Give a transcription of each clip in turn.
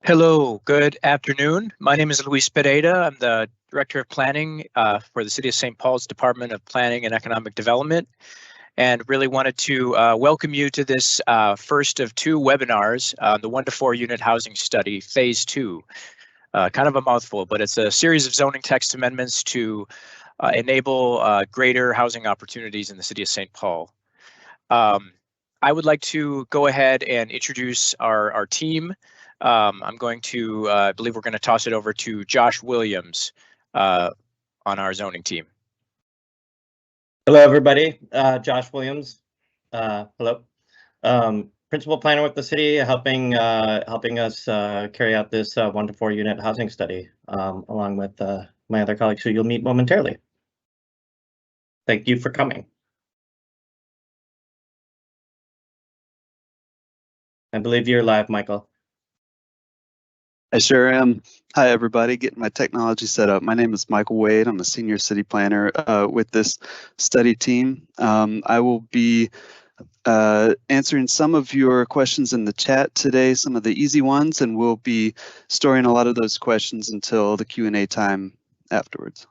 Hello, good afternoon. My name is Luis Pereira. I'm the Director of Planning for the City of St. Paul's Department of Planning and Economic Development, and really wanted to welcome you to this first of two webinars on the 1 to 4 unit housing study, phase 2. Kind of a mouthful, but it's a series of zoning text amendments to enable greater housing opportunities in the City of St. Paul. I would like to go ahead and introduce our team. I'm going to, I believe we're going to toss it over to Josh Williams on our zoning team. Hello, everybody. Josh Williams. Hello. Principal planner with the city, helping us carry out this 1 to 4 unit housing study, along with my other colleagues who you'll meet momentarily. Thank you for coming. I believe you're live, Michael. I sure am. Hi, everybody. Getting my technology set up. My name is Michael Wade. I'm a senior city planner with this study team. I will be answering some of your questions in the chat today, some of the easy ones, and we'll be storing a lot of those questions until the Q&A time afterwards.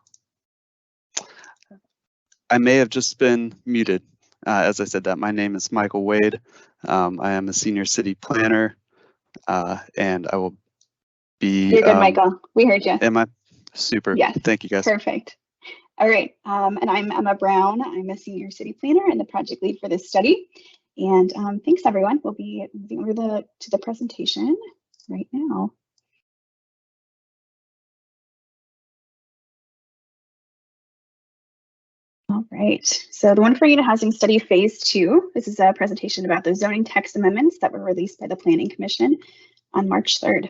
I may have just been muted. As I said that, my name is Michael Wade. I am a senior city planner, and I will be... You're good, Michael. We heard you. Am I? Super. Yes. Thank you, guys. Perfect. All right. And I'm Emma Brown. I'm a senior city planner and the project lead for this study. And thanks, everyone. We'll be moving over to the presentation right now. All right, so the 1 to 4 unit housing study phase 2. This is a presentation about the zoning text amendments that were released by the Planning Commission on March 3rd.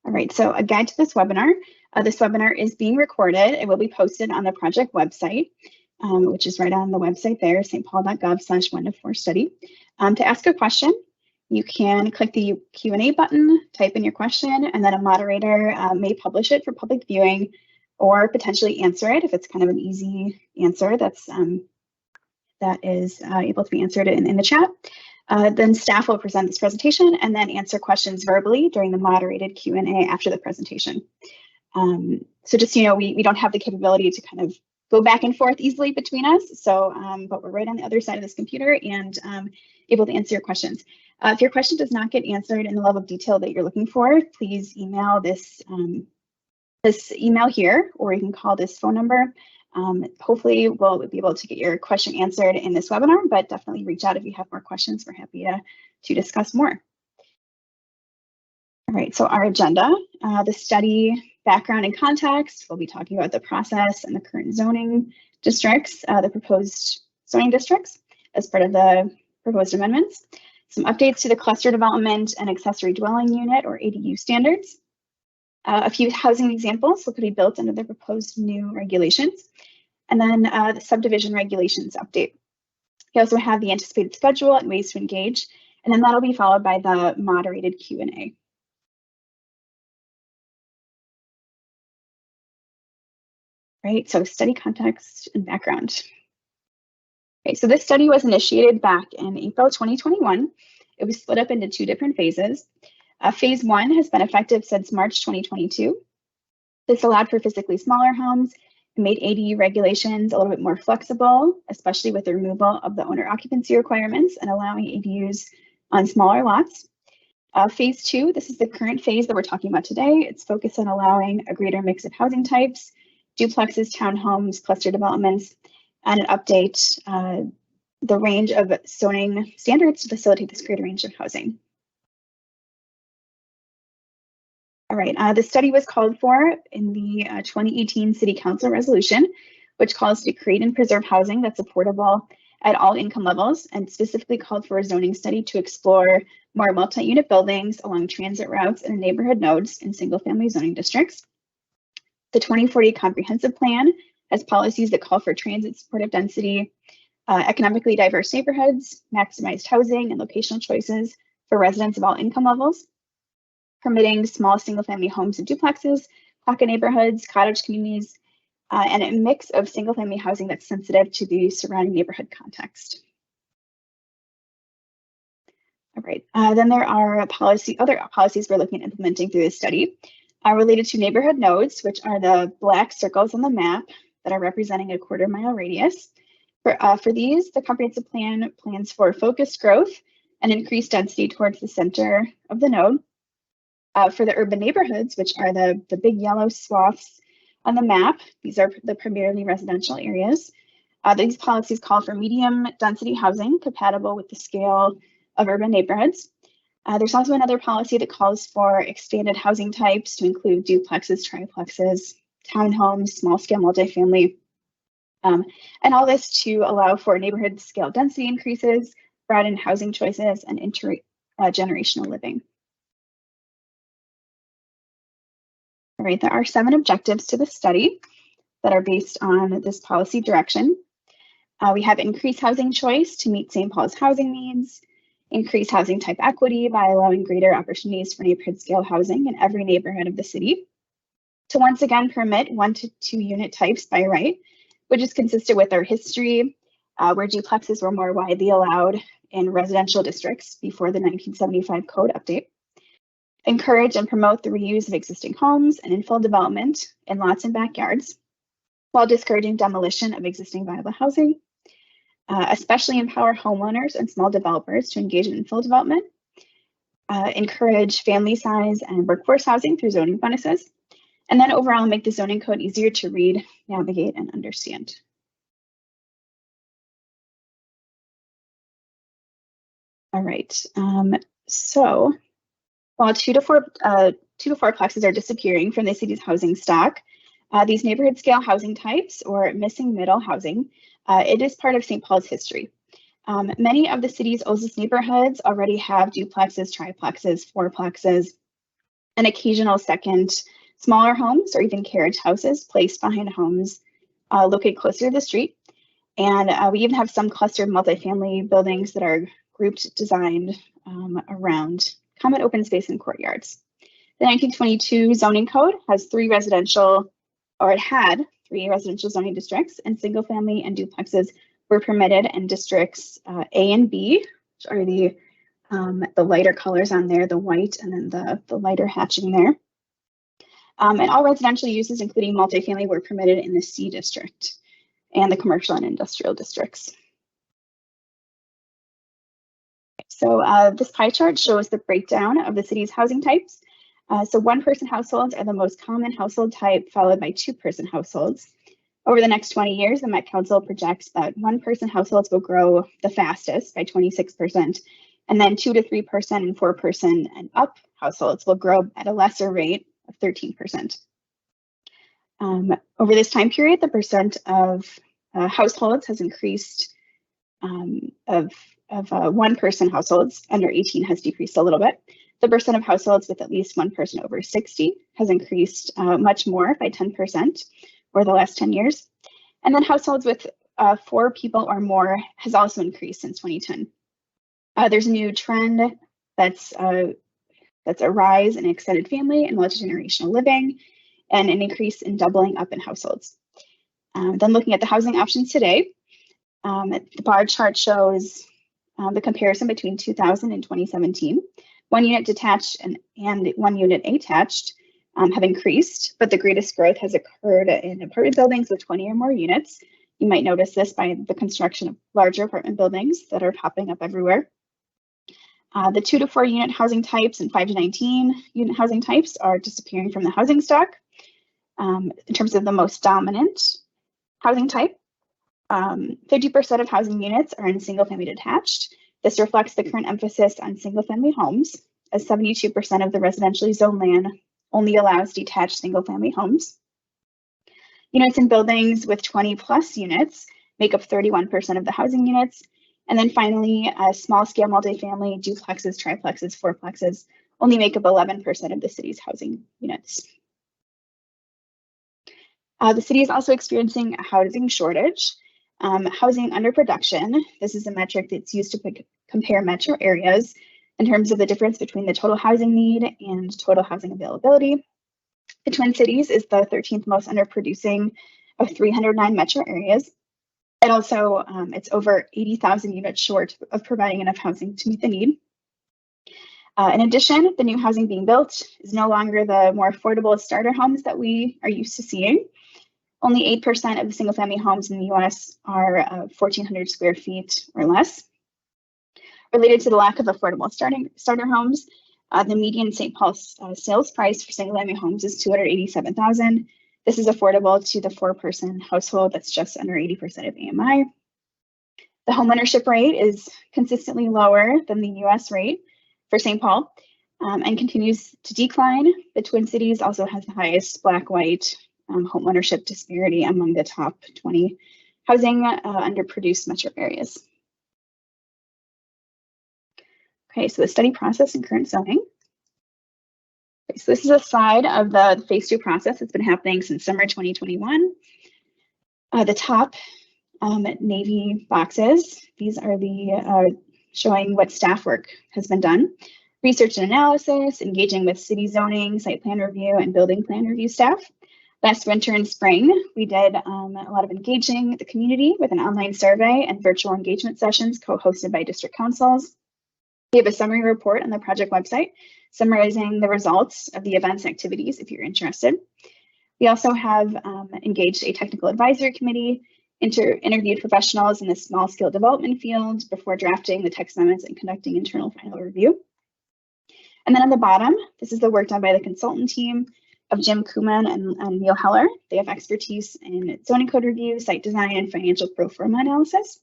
All right, so a guide to this webinar. This webinar is being recorded. It will be posted on the project website, which is right on the website there, stpaul.gov/1 to 4 study. To ask a question, you can click the Q&A button, type in your question, and then a moderator may publish it for public viewing or potentially answer it if it's kind of an easy answer that is able to be answered in the chat. Then staff will present this presentation and then answer questions verbally during the moderated Q&A after the presentation. So just, you know, we don't have the capability to kind of go back and forth easily between us. So, but we're right on the other side of this computer and able to answer your questions. If your question does not get answered in the level of detail that you're looking for, please email this email here, or you can call this phone number. Hopefully we'll be able to get your question answered in this webinar, but definitely reach out if you have more questions. We're happy to discuss more. All right, so our agenda, the study background and context. We'll be talking about the process and the current zoning districts, the proposed zoning districts as part of the proposed amendments. Some updates to the cluster development and accessory dwelling unit, or ADU standards. A few housing examples that could be built under the proposed new regulations, and then the subdivision regulations update. We also have the anticipated schedule and ways to engage, and then that'll be followed by the moderated Q&A. Right, so study context and background. Okay, so this study was initiated back in April 2021. It was split up into 2 different phases. Phase 1 has been effective since March 2022. This allowed for physically smaller homes and made ADU regulations a little bit more flexible, especially with the removal of the owner occupancy requirements and allowing ADUs on smaller lots. Phase 2, this is the current phase that we're talking about today. It's focused on allowing a greater mix of housing types, duplexes, townhomes, cluster developments, and an update the range of zoning standards to facilitate this greater range of housing. All right, the study was called for in the 2018 City Council resolution, which calls to create and preserve housing that's affordable at all income levels, and specifically called for a zoning study to explore more multi-unit buildings along transit routes and neighborhood nodes in single-family zoning districts. The 2040 Comprehensive Plan has policies that call for transit supportive density, economically diverse neighborhoods, maximized housing and locational choices for residents of all income levels, permitting small single-family homes and duplexes, pocket neighborhoods, cottage communities, and a mix of single-family housing that's sensitive to the surrounding neighborhood context. All right, then there are other policies we're looking at implementing through this study related to neighborhood nodes, which are the black circles on the map that are representing a 1/4 mile radius. For these, the comprehensive plan plans for focused growth and increased density towards the center of the node. For the urban neighborhoods, which are the big yellow swaths on the map, these are the primarily residential areas. These policies call for medium density housing compatible with the scale of urban neighborhoods. There's also another policy that calls for expanded housing types to include duplexes, triplexes, townhomes, small scale multifamily, and all this to allow for neighborhood scale density increases, broaden housing choices, and intergenerational living. All right, there are 7 objectives to the study that are based on this policy direction. We have increased housing choice to meet St. Paul's housing needs, increase housing type equity by allowing greater opportunities for neighborhood scale housing in every neighborhood of the city, to once again permit 1 to 2 unit types by right, which is consistent with our history, where duplexes were more widely allowed in residential districts before the 1975 code update. Encourage and promote the reuse of existing homes and infill development in lots and backyards, while discouraging demolition of existing viable housing. Especially empower homeowners and small developers to engage in infill development. Encourage family size and workforce housing through zoning bonuses. And then overall make the zoning code easier to read, navigate, and understand. All right, so while 2 to 4 plexes are disappearing from the city's housing stock, these neighborhood scale housing types, or missing middle housing, it is part of St. Paul's history. Many of the city's oldest neighborhoods already have duplexes, triplexes, 4plexes, and occasional second smaller homes or even carriage houses placed behind homes located closer to the street. And we even have some clustered multifamily buildings that are grouped, designed around common open space and courtyards. The 1922 zoning code has 3 residential, or it had 3 residential zoning districts, and single family and duplexes were permitted in districts A and B, which are the lighter colors on there, the white, and then the lighter hatching there. And all residential uses, including multifamily, were permitted in the C district and the commercial and industrial districts. So this pie chart shows the breakdown of the city's housing types. So 1-person households are the most common household type, followed by 2-person households. Over the next 20 years, the Met Council projects that 1-person households will grow the fastest by 26%, and then 2 to 3% and 4% and up households will grow at a lesser rate of 13%. Over this time period, the percent of households has increased, of 1-person households under 18 has decreased a little bit. The percent of households with at least 1 person over 60 has increased much more by 10% over the last 10 years. And then households with 4 people or more has also increased since 2010. There's a new trend that's a rise in extended family and multi-generational living, and an increase in doubling up in households. Then looking at the housing options today, the bar chart shows the comparison between 2000 and 2017. 1 unit detached and 1 unit attached have increased, but the greatest growth has occurred in apartment buildings with 20 or more units. You might notice this by the construction of larger apartment buildings that are popping up everywhere. The 2 to 4 unit housing types and 5 to 19 unit housing types are disappearing from the housing stock. In terms of the most dominant housing type, 50% of housing units are in single family detached. This reflects the current emphasis on single family homes, as 72% of the residentially zoned land only allows detached single family homes. Units in buildings with 20 plus units make up 31% of the housing units. And then finally, small scale multifamily, duplexes, triplexes, 4plexes only make up 11% of the city's housing units. The city is also experiencing a housing shortage. Housing underproduction, this is a metric that's used to compare metro areas in terms of the difference between the total housing need and total housing availability. The Twin Cities is the 13th most underproducing of 309 metro areas. And also, it's over 80,000 units short of providing enough housing to meet the need. In addition, the new housing being built is no longer the more affordable starter homes that we are used to seeing. Only 8% of the single-family homes in the US are 1,400 square feet or less. Related to the lack of affordable starter homes, the median St. Paul sales price for single-family homes is $287,000. This is affordable to the 4-person household that's just under 80% of AMI. The homeownership rate is consistently lower than the US rate for St. Paul and continues to decline. The Twin Cities also has the highest Black-white homeownership disparity among the top 20 housing underproduced metro areas. Okay, so the study process and current zoning. Okay, so this is a slide of the phase 2 process that's been happening since summer 2021. The top navy boxes, these are the showing what staff work has been done. Research and analysis, engaging with city zoning, site plan review, and building plan review staff. Last winter and spring, we did a lot of engaging the community with an online survey and virtual engagement sessions co-hosted by district councils. We have a summary report on the project website summarizing the results of the events and activities if you're interested. We also have engaged a technical advisory committee, interviewed professionals in the small scale development field before drafting the text amendments and conducting internal final review. And then on the bottom, this is the work done by the consultant team of Jim Kuman and Neil Heller. They have expertise in zoning code review, site design, and financial pro forma analysis.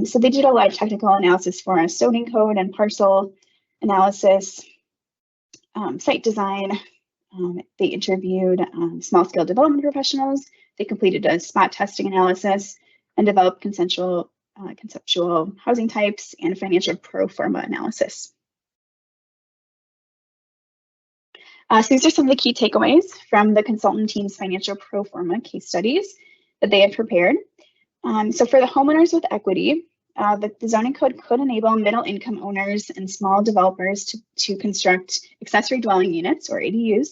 So they did a lot of technical analysis for us, zoning code and parcel analysis, site design. They interviewed small scale development professionals. They completed a spot testing analysis and developed conceptual housing types and financial pro forma analysis. So these are some of the key takeaways from the consultant team's financial pro forma case studies that they have prepared. So for the homeowners with equity, the zoning code could enable middle income owners and small developers to construct accessory dwelling units or ADUs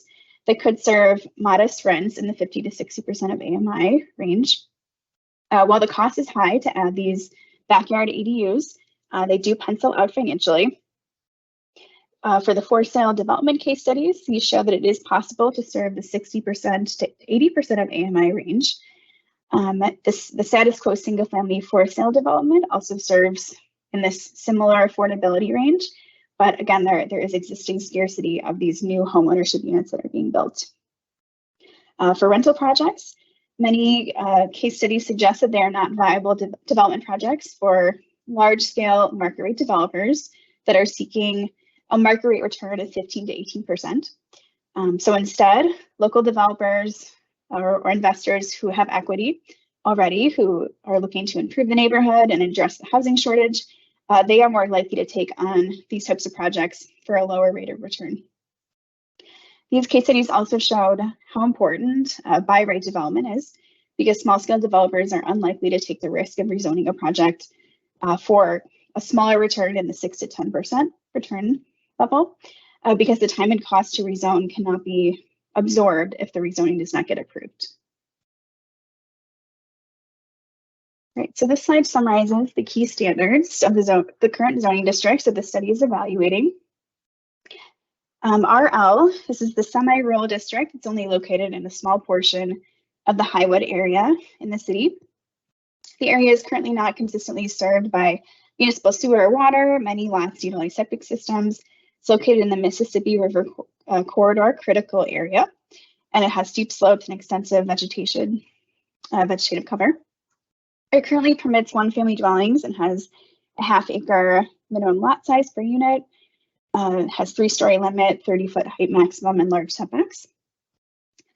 that could serve modest rents in the 50 to 60% of AMI range. While the cost is high to add these backyard ADUs, they do pencil out financially. For the for sale development case studies, these show that it is possible to serve the 60% to 80% of AMI range. The status quo single family for sale development also serves in this similar affordability range. But again, there is existing scarcity of these new home ownership units that are being built. For rental projects, many case studies suggest that they are not viable development projects for large scale market rate developers that are seeking a market rate return of 15 to 18%. So instead, local developers or investors who have equity already, who are looking to improve the neighborhood and address the housing shortage, they are more likely to take on these types of projects for a lower rate of return. These case studies also showed how important buy right development is, because small scale developers are unlikely to take the risk of rezoning a project for a smaller return in the 6 to 10% return level, because the time and cost to rezone cannot be absorbed if the rezoning does not get approved. Right, so this slide summarizes the key standards of the current zoning districts that the study is evaluating. RL, this is the semi-rural district. It's only located in a small portion of the Highwood area in the city. The area is currently not consistently served by municipal sewer or water. Many lots utilize septic systems. It's located in the Mississippi River corridor critical area, and it has steep slopes and extensive vegetative cover. It currently permits one-family dwellings and has a half-acre minimum lot size per unit. It has 3-story limit, 30-foot height maximum, and large setbacks.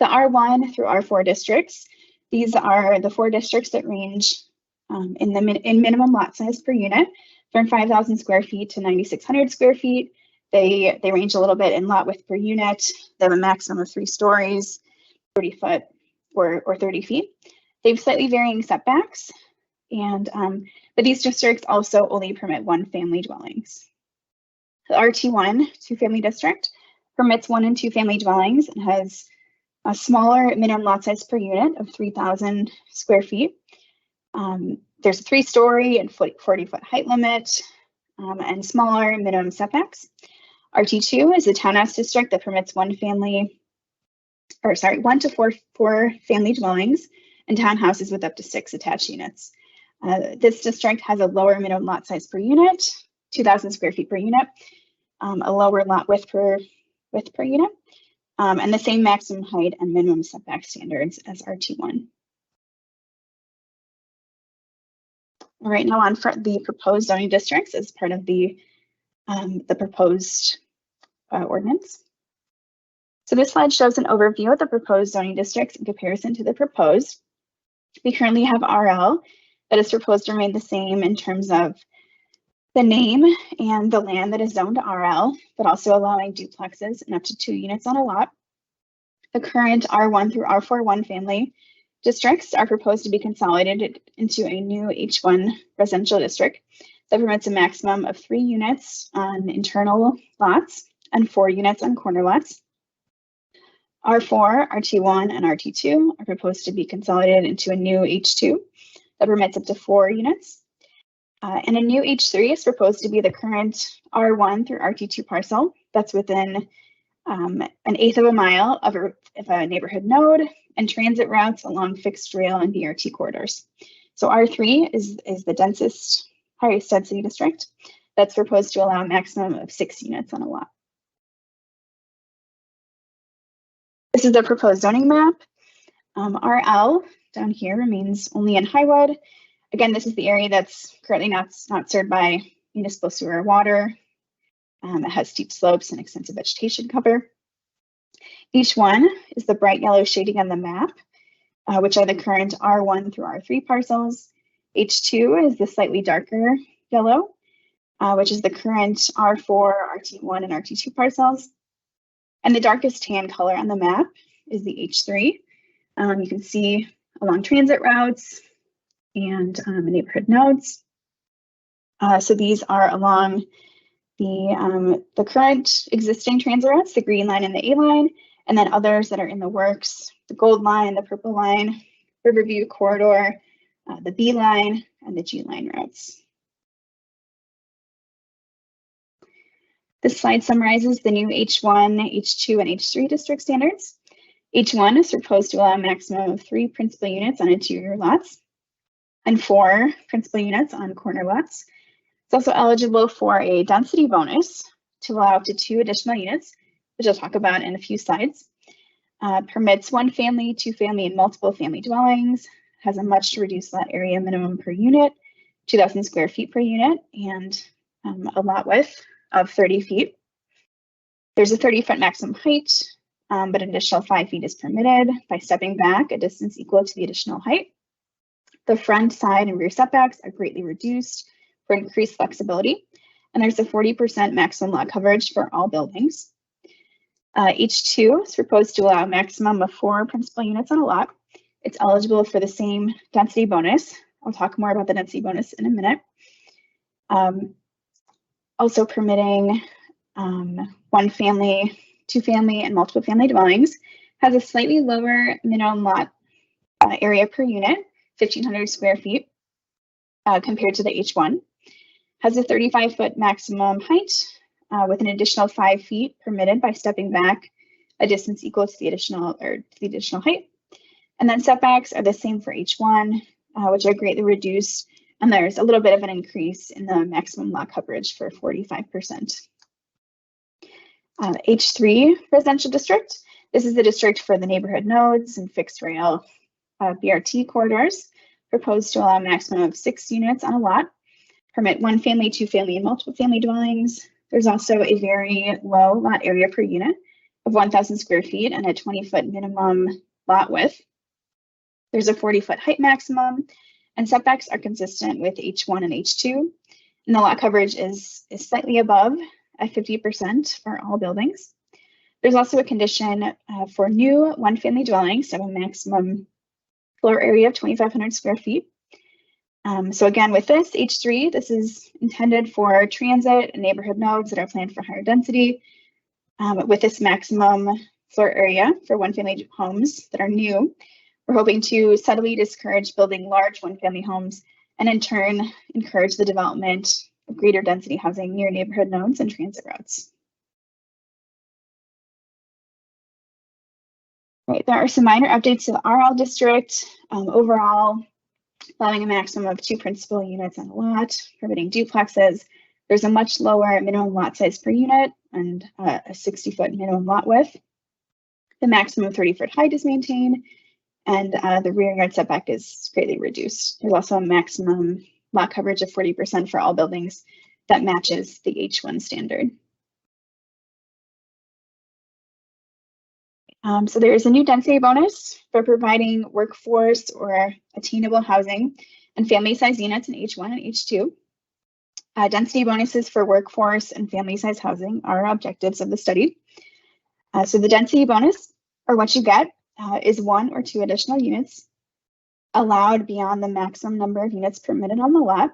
The R1 through R4 districts, these are the 4 districts that range in minimum lot size per unit from 5,000 square feet to 9,600 square feet. They range a little bit in lot width per unit. They have a maximum of 3 stories, 30 foot or 30 feet. They have slightly varying setbacks, and but these districts also only permit one-family dwellings. The RT1 2-family district permits 1 and 2 family dwellings and has a smaller minimum lot size per unit of 3,000 square feet. There's a 3-story and 40-foot height limit and smaller minimum setbacks. RT2 is the townhouse district that permits 1 to 4 family dwellings and townhouses with up to 6 attached units. This district has a lower minimum lot size per unit, 2,000 square feet per unit, a lower lot width per unit, and the same maximum height and minimum setback standards as RT1. All right, now on for the proposed zoning districts as part of the proposed ordinance. So this slide shows an overview of the proposed zoning districts in comparison to the proposed. We currently have RL that is proposed to remain the same in terms of the name and the land that is zoned to RL, but also allowing duplexes and up to 2 units on a lot. The current R1 through R4 one-family districts are proposed to be consolidated into a new H1 residential district that permits a maximum of 3 units on internal lots and 4 units on corner lots. R4, RT1, and RT2 are proposed to be consolidated into a new H2 that permits up to 4 units. And a new H3 is proposed to be the current R1 through RT2 parcel that's within 1/8 of a mile of a neighborhood node and transit routes along fixed rail and BRT corridors. So R3 is the highest density district that's proposed to allow a maximum of 6 units on a lot. This is the proposed zoning map. RL down here remains only in Highwood. Again, this is the area that's currently not served by municipal sewer or water. It has steep slopes and extensive vegetation cover. H1 is the bright yellow shading on the map, which are the current R1 through R3 parcels. H2 is the slightly darker yellow, which is the current R4, RT1, and RT2 parcels. And the darkest tan color on the map is the H3. You can see along transit routes and neighborhood nodes. So these are along the current existing transit routes, the green line and the A line, and then others that are in the works, the gold line, the purple line, Riverview corridor, the B line, and the G line routes. This slide summarizes the new H1, H2, and H3 district standards. H1 is proposed to allow a maximum of 3 principal units on interior lots and 4 principal units on corner lots. It's also eligible for a density bonus to allow up to 2 additional units, which I'll talk about in a few slides. Permits 1 family, 2 family, and multiple family dwellings, has a much reduced lot area minimum per unit, 2,000 square feet per unit, and a lot width of 30 feet. There's a 30-foot maximum height, but an additional 5 feet is permitted by stepping back a distance equal to the additional height. The front, side, and rear setbacks are greatly reduced for increased flexibility, and there's a 40% maximum lot coverage for all buildings. H2 is proposed to allow a maximum of 4 principal units on a lot. It's eligible for the same density bonus. I'll talk more about the density bonus in a minute. Also permitting 1 family, 2 family, and multiple family dwellings, has a slightly lower minimum lot area per unit, 1,500 square feet, compared to the H1. Has a 35-foot maximum height with an additional 5 feet permitted by stepping back a distance equal to the additional height. And then setbacks are the same for H1, which are greatly reduced. And there's a little bit of an increase in the maximum lot coverage for 45%. H3 residential district. This is the district for the neighborhood nodes and fixed rail BRT corridors, proposed to allow a maximum of 6 units on a lot. Permit 1 family, 2 family, and multiple family dwellings. There's also a very low lot area per unit of 1,000 square feet and a 20-foot minimum lot width. There's a 40-foot height maximum, and setbacks are consistent with H1 and H2. And the lot coverage is slightly above at 50% for all buildings. There's also a condition for new 1-family dwellings to have a maximum floor area of 2,500 square feet. So again, with this H3, this is intended for transit and neighborhood nodes that are planned for higher density. With this maximum floor area for 1-family homes that are new, we're hoping to steadily discourage building large 1-family homes and in turn encourage the development of greater density housing near neighborhood nodes and transit routes. Right, there are some minor updates to the RL district. Overall, allowing a maximum of 2 principal units on a lot, permitting duplexes. There's a much lower minimum lot size per unit and a 60-foot minimum lot width. The maximum 30-foot height is maintained, and the rear yard setback is greatly reduced. There's also a maximum lot coverage of 40% for all buildings that matches the H1 standard. So there is a new density bonus for providing workforce or attainable housing and family size units in H1 and H2. Density bonuses for workforce and family size housing are objectives of the study. So the density bonus, or what you get, is 1 or 2 additional units allowed beyond the maximum number of units permitted on the lot.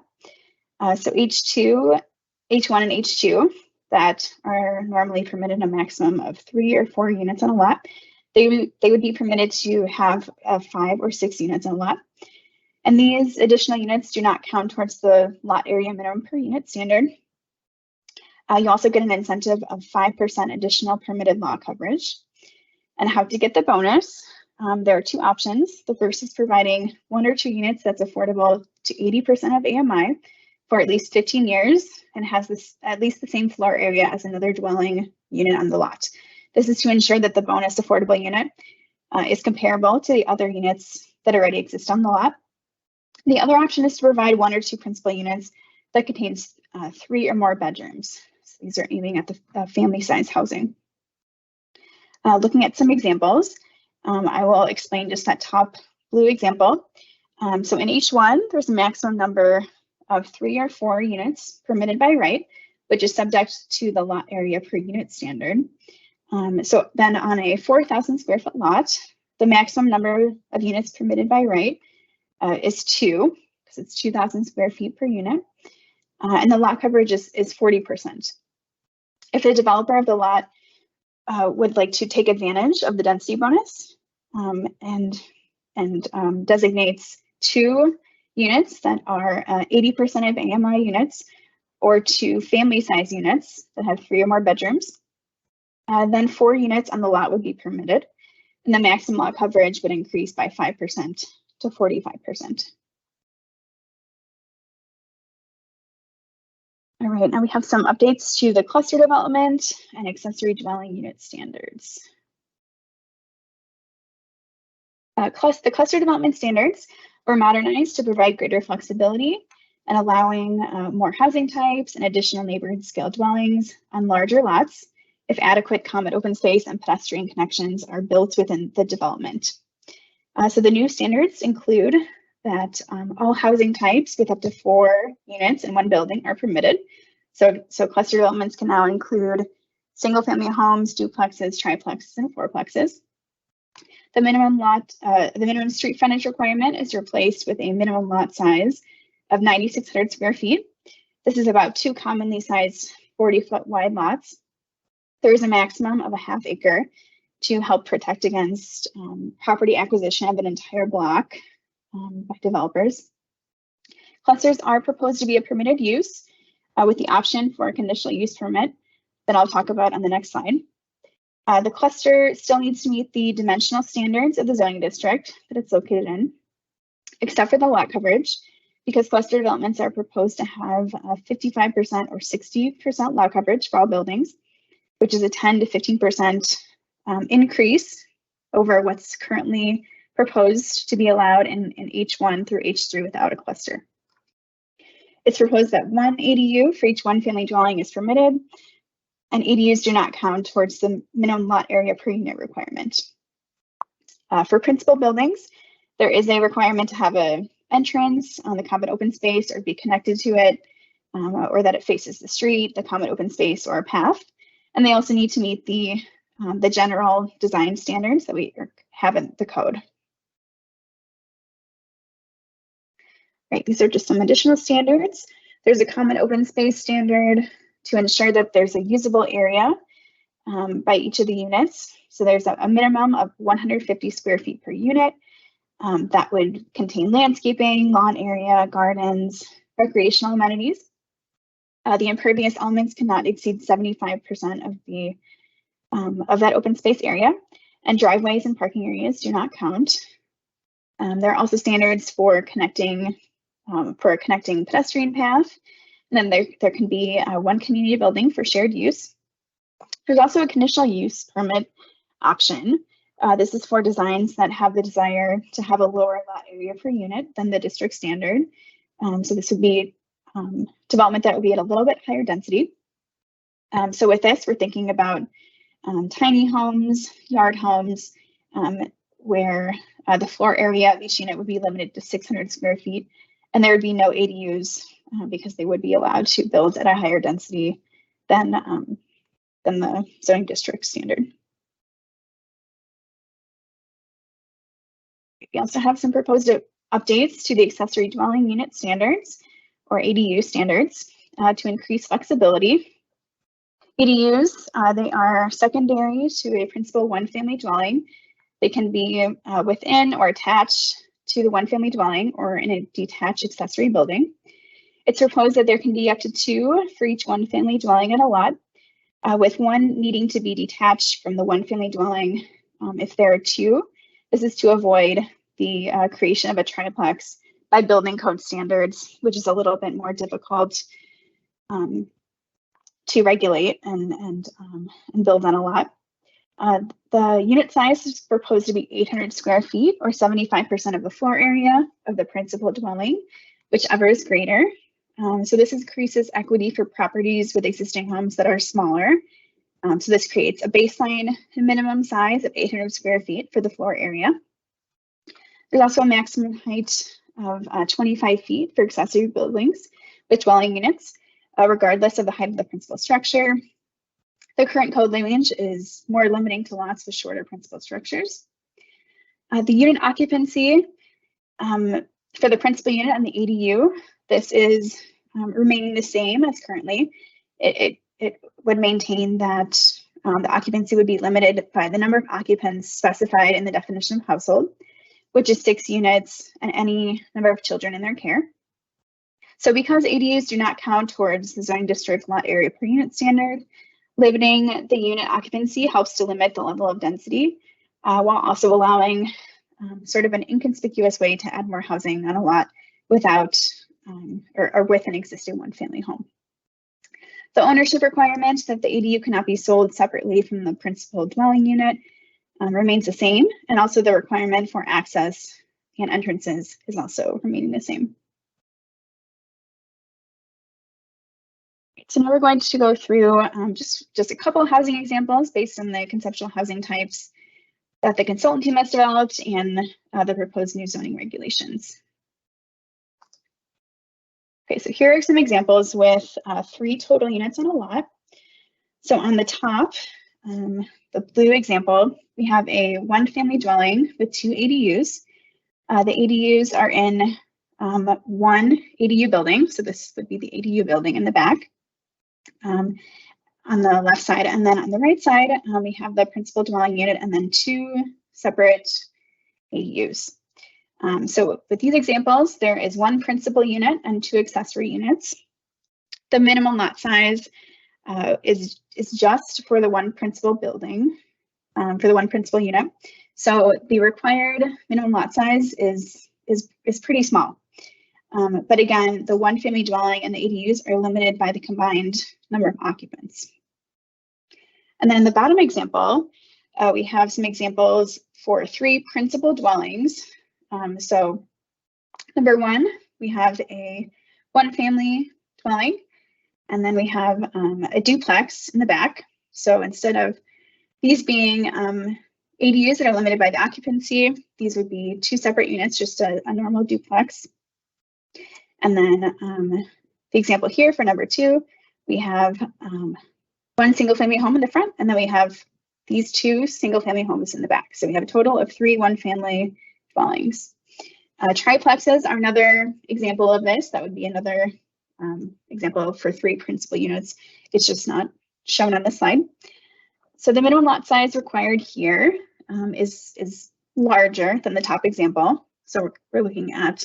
So H1 and H2 that are normally permitted a maximum of 3 or 4 units on a lot, they would be permitted to have 5 or 6 units on a lot. And these additional units do not count towards the lot area minimum per unit standard. You also get an incentive of 5% additional permitted lot coverage. And how to get the bonus, there are 2 options. The first is providing 1 or 2 units that's affordable to 80% of AMI for at least 15 years and has at least the same floor area as another dwelling unit on the lot. This is to ensure that the bonus affordable unit is comparable to the other units that already exist on the lot. The other option is to provide 1 or 2 principal units that contains 3 or more bedrooms. So these are aiming at the family size housing. Looking at some examples, I will explain just that top blue example. So in H1, there's a maximum number of 3 or 4 units permitted by right, which is subject to the lot area per unit standard. So then on a 4,000 square foot lot, the maximum number of units permitted by right is 2, because it's 2,000 square feet per unit, and the lot coverage is 40%. If the developer of the lot would like to take advantage of the density bonus and designates 2 units that are 80% of AMI units, or 2 family size units that have 3 or more bedrooms, then 4 units on the lot would be permitted, and the maximum lot coverage would increase by 5% to 45%. All right, now we have some updates to the cluster development and accessory dwelling unit standards. The cluster development standards were modernized to provide greater flexibility and allowing more housing types and additional neighborhood scale dwellings on larger lots if adequate common open space and pedestrian connections are built within the development. So the new standards include that all housing types with up to 4 units in one building are permitted. So cluster developments can now include single family homes, duplexes, triplexes, and fourplexes. The minimum street frontage requirement is replaced with a minimum lot size of 9,600 square feet. This is about 2 commonly sized 40-foot wide lots. There is a maximum of a ½ acre to help protect against property acquisition of an entire block by developers. Clusters are proposed to be a permitted use with the option for a conditional use permit that I'll talk about on the next slide. The cluster still needs to meet the dimensional standards of the zoning district that it's located in, except for the lot coverage, because cluster developments are proposed to have 55% or 60% lot coverage for all buildings, which is a 10 to 15% increase over what's currently proposed to be allowed in H1 through H3 without a cluster. It's proposed that 1 ADU for each 1 family dwelling is permitted, and ADUs do not count towards the minimum lot area per unit requirement. For principal buildings, there is a requirement to have an entrance on the common open space or be connected to it, or that it faces the street, the common open space, or a path. And they also need to meet the general design standards that we have in the code. Right, these are just some additional standards. There's a common open space standard to ensure that there's a usable area by each of the units. So there's a minimum of 150 square feet per unit that would contain landscaping, lawn area, gardens, recreational amenities. The impervious elements cannot exceed 75% of that open space area, and driveways and parking areas do not count. There are also standards for connecting a connecting pedestrian path. And then there can be one community building for shared use. There's also a conditional use permit option. This is for designs that have the desire to have a lower lot area per unit than the district standard. So this would be development that would be at a little bit higher density. So with this, we're thinking about tiny homes, yard homes, where the floor area of each unit would be limited to 600 square feet, and there would be no ADUs because they would be allowed to build at a higher density than the zoning district standard. We also have some proposed updates to the accessory dwelling unit standards, or ADU standards, to increase flexibility. ADUs, they are secondary to a principal one-family dwelling. They can be within or attached to the one-family dwelling or in a detached accessory building. It's proposed that there can be up to 2 for each one-family dwelling in a lot, with one needing to be detached from the one-family dwelling if there are 2. This is to avoid the creation of a triplex by building code standards, which is a little bit more difficult to regulate and build on a lot. The unit size is proposed to be 800 square feet, or 75% of the floor area of the principal dwelling, whichever is greater. So this increases equity for properties with existing homes that are smaller. So this creates a baseline minimum size of 800 square feet for the floor area. There's also a maximum height of 25 feet for accessory buildings with dwelling units, regardless of the height of the principal structure. The current code language is more limiting to lots with shorter principal structures. The unit occupancy for the principal unit and the ADU, this is remaining the same as currently. It would maintain that the occupancy would be limited by the number of occupants specified in the definition of household, which is 6 units and any number of children in their care. So because ADUs do not count towards the zoning district lot area per unit standard, limiting the unit occupancy helps to limit the level of density while also allowing sort of an inconspicuous way to add more housing on a lot without or with an existing one-family home. The ownership requirement that the ADU cannot be sold separately from the principal dwelling unit remains the same, and also the requirement for access and entrances is also remaining the same. So now we're going to go through just a couple of housing examples based on the conceptual housing types that the consultant team has developed and the proposed new zoning regulations. Okay, so here are some examples with 3 total units on a lot. So on the top, the blue example, we have a one-family dwelling with 2 ADUs. The ADUs are in one ADU building, so this would be the ADU building in the back. On the left side, and then on the right side, we have the principal dwelling unit and then 2 separate ADUs. So with these examples, there is 1 principal unit and 2 accessory units. The minimum lot size is just for the 1 principal building, for the 1 principal unit. So the required minimum lot size is pretty small. But again, the one-family dwelling and the ADUs are limited by the combined number of occupants. And then in the bottom example, we have some examples for 3 principal dwellings. So number 1, we have a one-family dwelling, and then we have a duplex in the back. So instead of these being ADUs that are limited by the occupancy, these would be 2 separate units, just a normal duplex. And then the example here for number 2, we have 1 single-family home in the front, and then we have these 2 single-family homes in the back. So we have a total of 3 one-family dwellings. Triplexes are another example of this. That would be another example for 3 principal units. It's just not shown on the slide. So the minimum lot size required here is larger than the top example. So we're looking at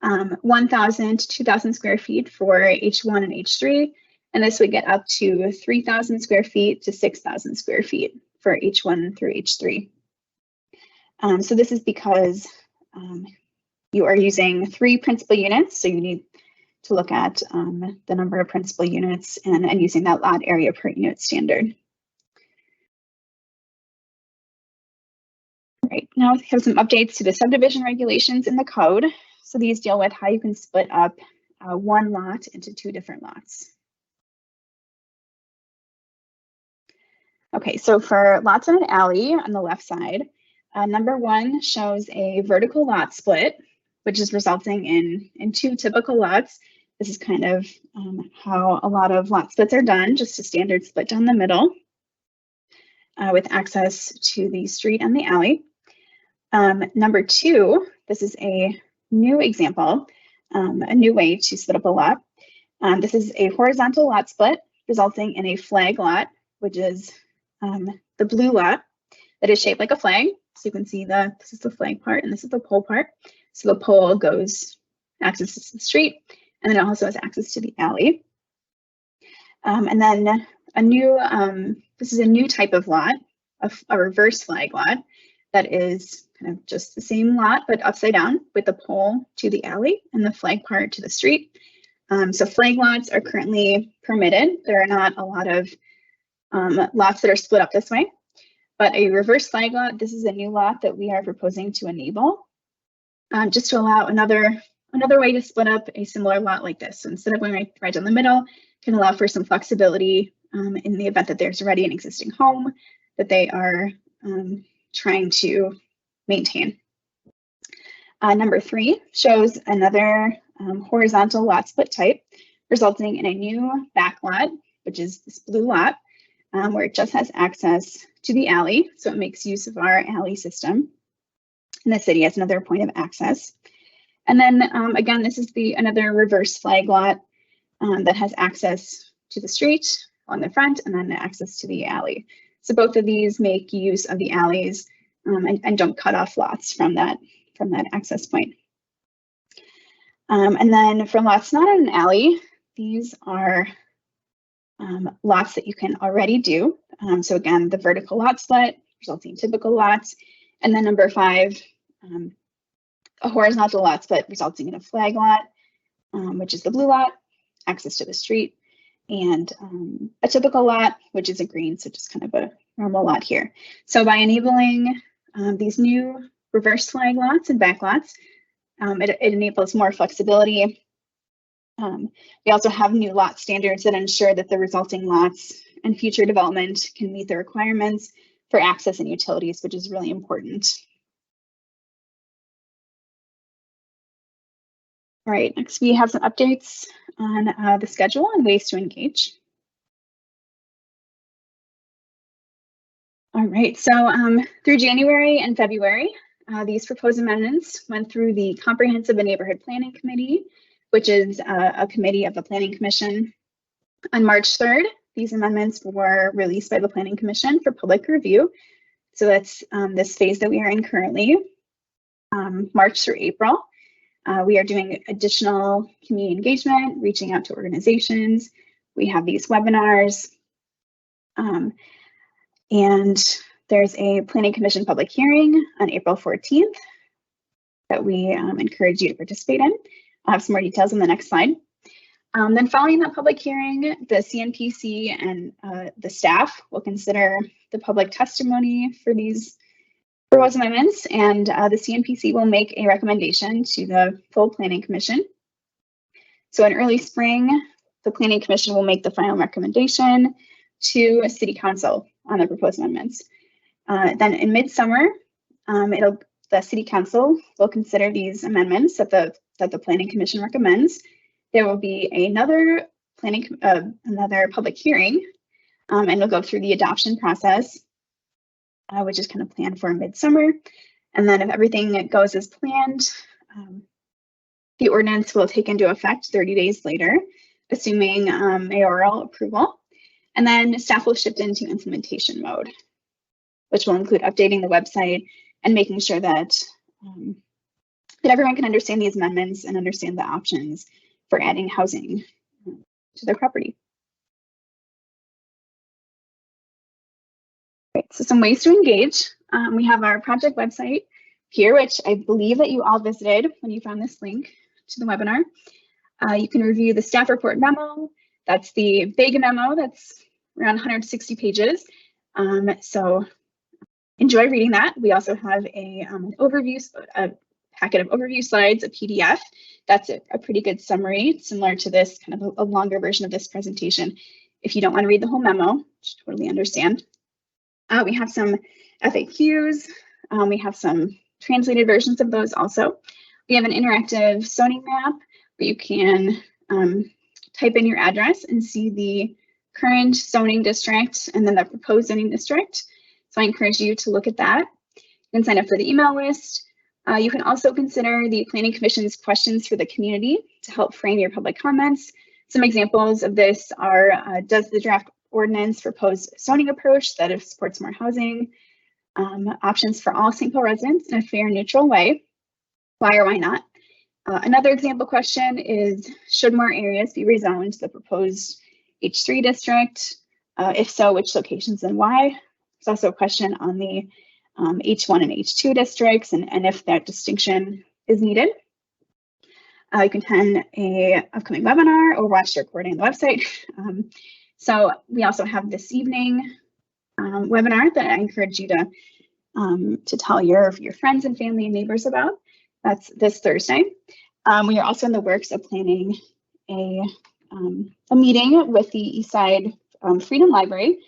1,000 to 2,000 square feet for H1 and H3, and this would get up to 3,000 square feet to 6,000 square feet for H1 through H3. So this is because you are using 3 principal units, so you need to look at the number of principal units and using that lot area per unit standard. All right, now we have some updates to the subdivision regulations in the code. So these deal with how you can split up one lot into 2 different lots. Okay, so for lots in an alley on the left side, number 1 shows a vertical lot split, which is resulting in 2 typical lots. This is kind of how a lot of lot splits are done, just a standard split down the middle with access to the street and the alley. Number 2, this is a new example, a new way to split up a lot. This is a horizontal lot split resulting in a flag lot, which is the blue lot that is shaped like a flag. So you can see this is the flag part and this is the pole part. So the pole goes access to the street, and then it also has access to the alley. And then a new, this is a new type of lot, a reverse flag lot that is kind of just the same lot, but upside down with the pole to the alley and the flag part to the street. So flag lots are currently permitted. There are not a lot of lots that are split up this way, but a reverse flag lot, this is a new lot that we are proposing to enable, just to allow another way to split up a similar lot like this. So instead of going right down the middle, can allow for some flexibility in the event that there's already an existing home that they are trying to maintain. Number 3 shows another horizontal lot split type, resulting in a new back lot, which is this blue lot, where it just has access to the alley. So it makes use of our alley system. And the city has another point of access. And then again, this is another reverse flag lot that has access to the street on the front and then access to the alley. So both of these make use of the alleys and don't cut off lots from that access point. And then for lots not in an alley, these are lots that you can already do. So again, the vertical lot split resulting in typical lots. And then number 5, a horizontal lot split resulting in a flag lot, which is the blue lot, access to the street, and a typical lot, which is a green, so just kind of a normal lot here. So by enabling these new reverse flag lots and back lots, it enables more flexibility. We also have new lot standards that ensure that the resulting lots and future development can meet the requirements for access and utilities, which is really important. All right, next we have some updates on the schedule and ways to engage. All right, so through January and February, these proposed amendments went through the Comprehensive and Neighborhood Planning Committee, which is a committee of the Planning Commission. On March 3rd, these amendments were released by the Planning Commission for public review. So that's this phase that we are in currently, March through April. We are doing additional community engagement, reaching out to organizations. We have these webinars. And there's a Planning Commission public hearing on April 14th that we encourage you to participate in. I'll have some more details on the next slide. Then following that public hearing, the CNPC and the staff will consider the public testimony for these proposed amendments, and the CNPC will make a recommendation to the full Planning Commission. So in early spring, the Planning Commission will make the final recommendation to City Council on the proposed amendments. Then in midsummer, the City Council will consider these amendments that the Planning Commission recommends. There will be another public hearing, and it'll go through the adoption process, which is kind of planned for midsummer. And then if everything goes as planned, the ordinance will take into effect 30 days later, assuming mayoral approval. And then staff will shift into implementation mode, which will include updating the website and making sure that everyone can understand these amendments and understand the options for adding housing to their property. Great. So some ways to engage. We have our project website, here, which I believe that you all visited when you found this link to the webinar. You can review the staff report memo. That's the big memo that's around 160 pages. So enjoy reading that. We also have a packet of overview slides, a PDF. That's a pretty good summary, similar to this, kind of a longer version of this presentation. If you don't want to read the whole memo, which I totally understand. We have some FAQs. We have some translated versions of those also. We have an interactive zoning map where you can type in your address and see the current zoning district and then the proposed zoning district. So I encourage you to look at that. You can sign up for the email list. You can also consider the Planning Commission's questions for the community to help frame your public comments. Some examples of this are, does the draft ordinance propose zoning approach that supports more housing? Options for all St. Paul residents in a fair, neutral way. Why or why not? Another example question is, should more areas be rezoned to the proposed H3 district? If so, which locations and why? There's also a question on the H1 and H2 districts and if that distinction is needed. You can attend an upcoming webinar or watch the recording on the website. So we also have this evening webinar that I encourage you to tell your friends and family and neighbors about. That's this Thursday. We are also in the works of planning a meeting with the Eastside Freedom Library.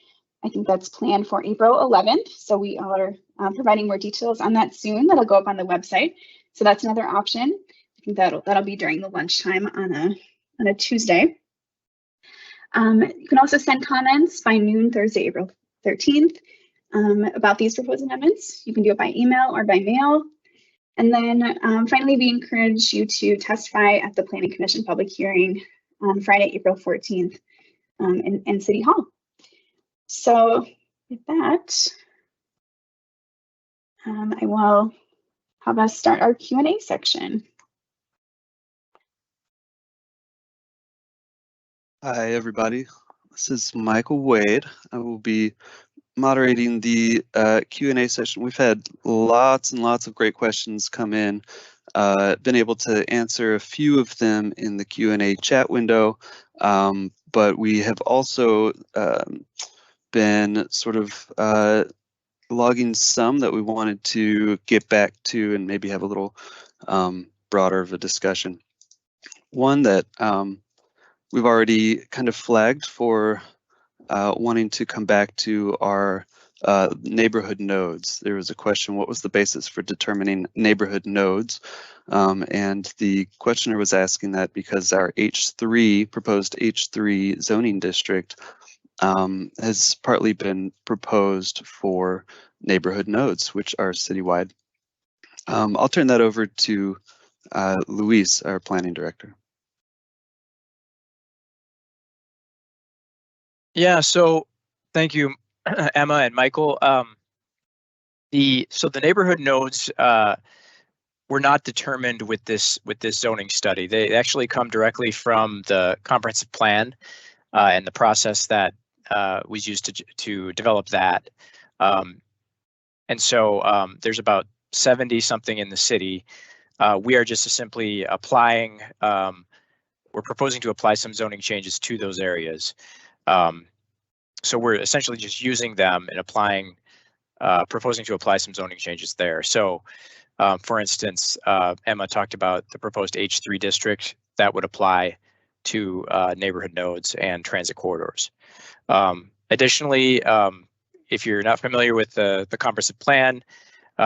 I think that's planned for April 11th. So we are providing more details on that soon. That'll go up on the website. So that's another option. I think that'll be during the lunchtime on a Tuesday. You can also send comments by noon Thursday, April 13th about these proposed amendments. You can do it by email or by mail. And then finally, we encourage you to testify at the Planning Commission public hearing on Friday, April 14th in City Hall. So with that, I will have us start our Q&A section. Hi, everybody. This is Michael Wade. I will be moderating the Q&A session. We've had lots and lots of great questions come in. Been able to answer a few of them in the Q&A chat window, but we have also been sort of logging some that we wanted to get back to and maybe have a little broader of a discussion. One that we've already kind of flagged for wanting to come back to our neighborhood nodes. There was a question, what was the basis for determining neighborhood nodes? And the questioner was asking that because our proposed H3 zoning district has partly been proposed for neighborhood nodes, which are citywide. I'll turn that over to Luis, our planning director. Yeah, so thank you, Emma and Michael. The neighborhood nodes were not determined with this zoning study. They actually come directly from the comprehensive plan and the process that was used to develop that. And so there's about 70 something in the city. We are just simply applying. We're proposing to apply some zoning changes to those areas. So we're essentially just using them and proposing to apply some zoning changes there. So, for instance, Emma talked about the proposed H3 district that would apply to neighborhood nodes and transit corridors. Additionally, if you're not familiar with the comprehensive plan,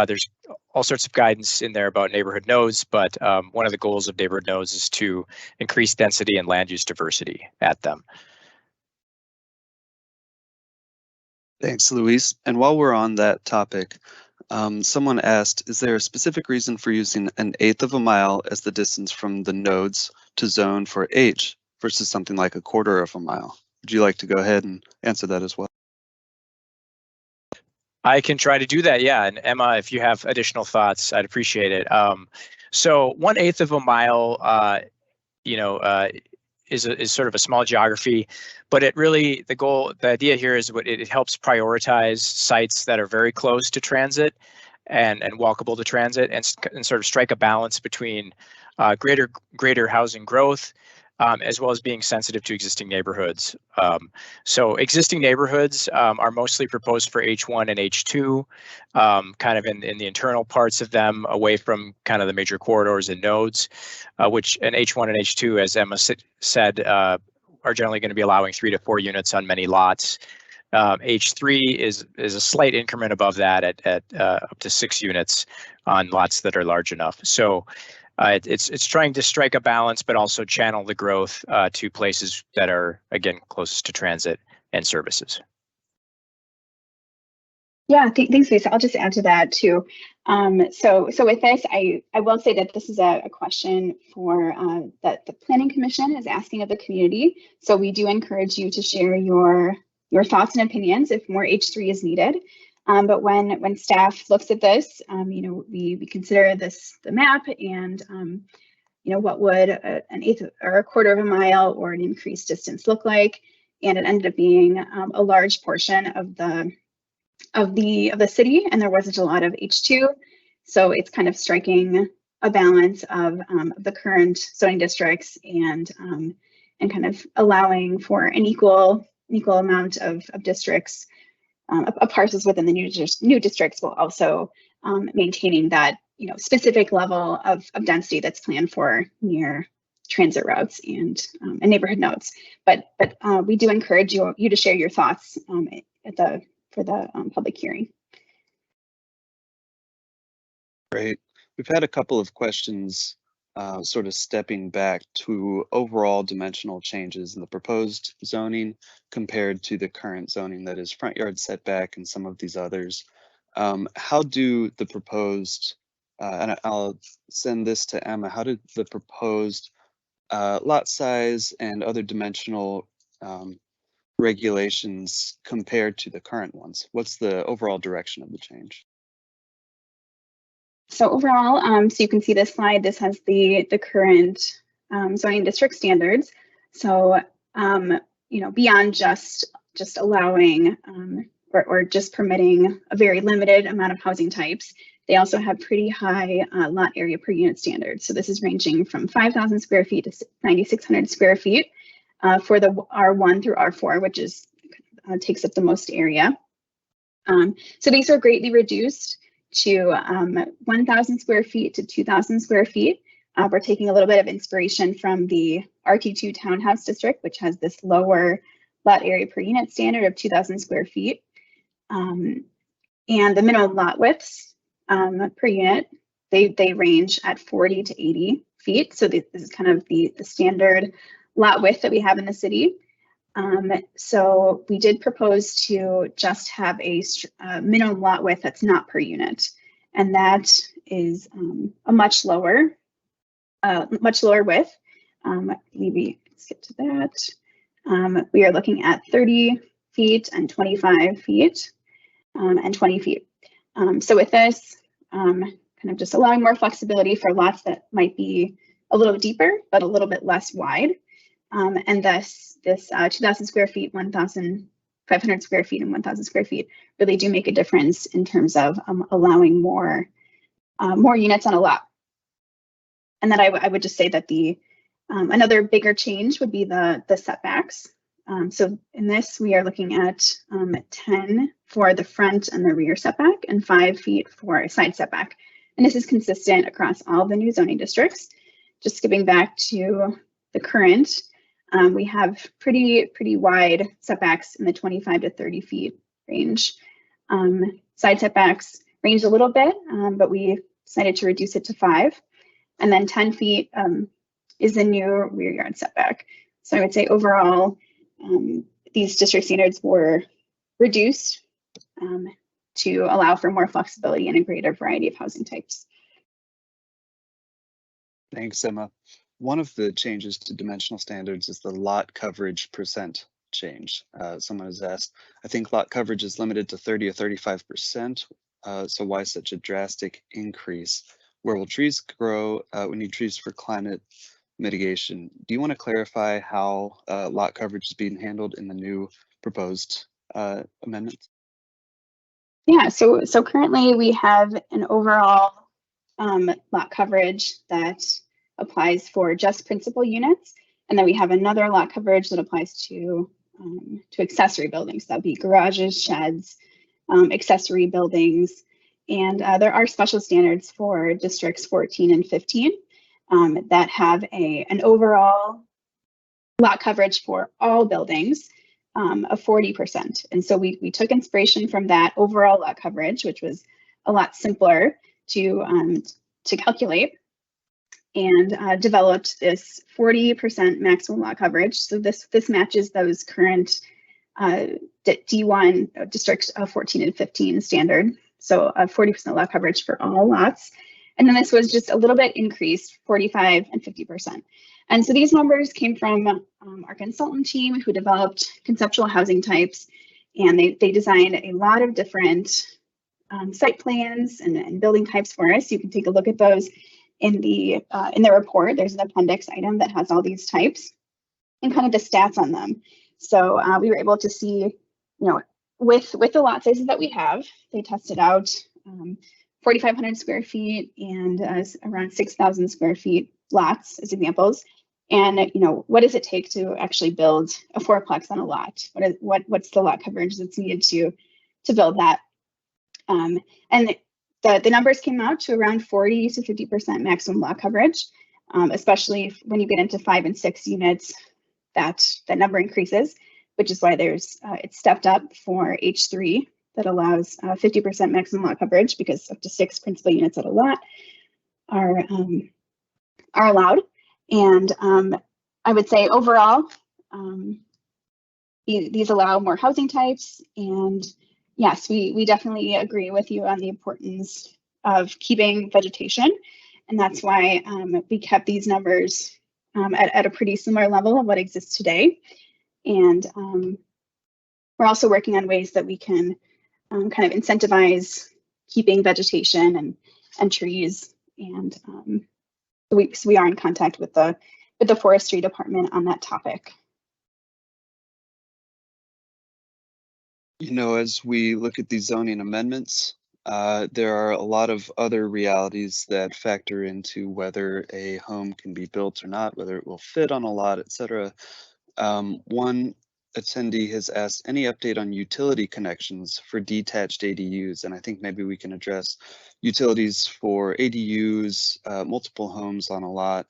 there's all sorts of guidance in there about neighborhood nodes, but one of the goals of neighborhood nodes is to increase density and land use diversity at them. Thanks, Luis. And while we're on that topic, someone asked, is there a specific reason for using 1/8 of a mile as the distance from the nodes to zone for H versus something like 1/4 of a mile? Would you like to go ahead and answer that as well? I can try to do that, yeah. And Emma, if you have additional thoughts, I'd appreciate it. So 1/8 of a mile, is sort of a small geography, but it really, the idea here is it helps prioritize sites that are very close to transit and walkable to transit, and sort of strike a balance between greater housing growth, as well as being sensitive to existing neighborhoods. So existing neighborhoods are mostly proposed for H1 and H2, kind of in the internal parts of them, away from kind of the major corridors and nodes, which an H1 and H2, as Emma said, are generally going to be allowing 3 to 4 units on many lots. H3 is a slight increment above that at up to 6 units on lots that are large enough. So it's trying to strike a balance, but also channel the growth to places that are, again, closest to transit and services. Yeah, thanks, Lisa. I'll just add to that too. So with this, I will say that this is a question for that the Planning Commission is asking of the community. So we do encourage you to share your thoughts and opinions if more H3 is needed. But when staff looks at this, we consider this the map, and what would an eighth or a quarter of a mile or an increased distance look like, and it ended up being a large portion of the city, and there wasn't a lot of H2, so it's kind of striking a balance of the current zoning districts and kind of allowing for an equal amount of districts, of parcels within the new districts, while also maintaining that specific level of density that's planned for near transit routes and neighborhood nodes. But we do encourage you to share your thoughts for the public hearing. Great. We've had a couple of questions sort of stepping back to overall dimensional changes in the proposed zoning compared to the current zoning that is front yard setback and some of these others. How do the proposed, and I'll send this to Emma, how did the proposed lot size and other dimensional regulations compared to the current ones? What's the overall direction of the change? So overall, so you can see this slide, this has the current zoning district standards. So, beyond just allowing or just permitting a very limited amount of housing types, they also have pretty high lot area per unit standards. So this is ranging from 5,000 square feet to 9,600 square feet for the R1 through R4, which is takes up the most area. So these are greatly reduced to 1,000 square feet to 2,000 square feet. We're taking a little bit of inspiration from the RT2 townhouse district, which has this lower lot area per unit standard of 2,000 square feet. And the minimum lot widths per unit, they range at 40 to 80 feet. So this is kind of the standard lot width that we have in the city. So we did propose to just have a minimum lot width that's not per unit, and that is a much lower width. Maybe skip to that. We are looking at 30 feet and 25 feet and 20 feet. So with this, kind of just allowing more flexibility for lots that might be a little deeper, but a little bit less wide. And thus, this 2,000 square feet, 1,500 square feet, and 1,000 square feet really do make a difference in terms of allowing more units on a lot. And then I would just say that the another bigger change would be the setbacks. So in this, we are looking at 10 for the front and the rear setback and 5 feet for side setback. And this is consistent across all the new zoning districts. Just skipping back to the current, we have pretty wide setbacks in the 25 to 30 feet range. Side setbacks range a little bit, but we decided to reduce it to 5. And then 10 feet is the new rear yard setback. So I would say overall, these district standards were reduced to allow for more flexibility and a greater variety of housing types. Thanks, Emma. One of the changes to dimensional standards is the lot coverage percent change. Someone has asked, I think lot coverage is limited to 30 or 35%. So why such a drastic increase? Where will trees grow? We need trees for climate mitigation. Do you want to clarify how lot coverage is being handled in the new proposed amendments? Yeah, so currently we have an overall lot coverage that applies for just principal units, and then we have another lot coverage that applies to accessory buildings. That'd be garages, sheds, accessory buildings, and there are special standards for districts 14 and 15 that have an overall lot coverage for all buildings of 40%. And so we took inspiration from that overall lot coverage, which was a lot simpler to calculate, and developed this 40% maximum lot coverage. So this matches those current D1 district 14 and 15 standard. So 40% lot coverage for all lots. And then this was just a little bit increased, 45 and 50%. And so these numbers came from our consultant team who developed conceptual housing types, and they designed a lot of different site plans and building types for us. You can take a look at those in the report. There's an appendix item that has all these types and kind of the stats on them. So we were able to see, with the lot sizes that we have, they tested out 4,500 square feet and around 6,000 square feet lots as examples. And what does it take to actually build a fourplex on a lot? What's the lot coverage that's needed to build that? And the numbers came out to around 40 to 50% maximum lot coverage, especially when you get into 5 and 6 units. That number increases, which is why it's stepped up for H3 that allows 50% maximum lot coverage, because up to 6 principal units at a lot are allowed. And I would say overall, these allow more housing types. And yes, we definitely agree with you on the importance of keeping vegetation. And that's why we kept these numbers at a pretty similar level of what exists today. And we're also working on ways that we can kind of incentivize keeping vegetation and trees. And so we are in contact with the forestry department on that topic. As we look at these zoning amendments, there are a lot of other realities that factor into whether a home can be built or not, whether it will fit on a lot, etc. One attendee has asked any update on utility connections for detached ADUs, and I think maybe we can address utilities for ADUs, multiple homes on a lot,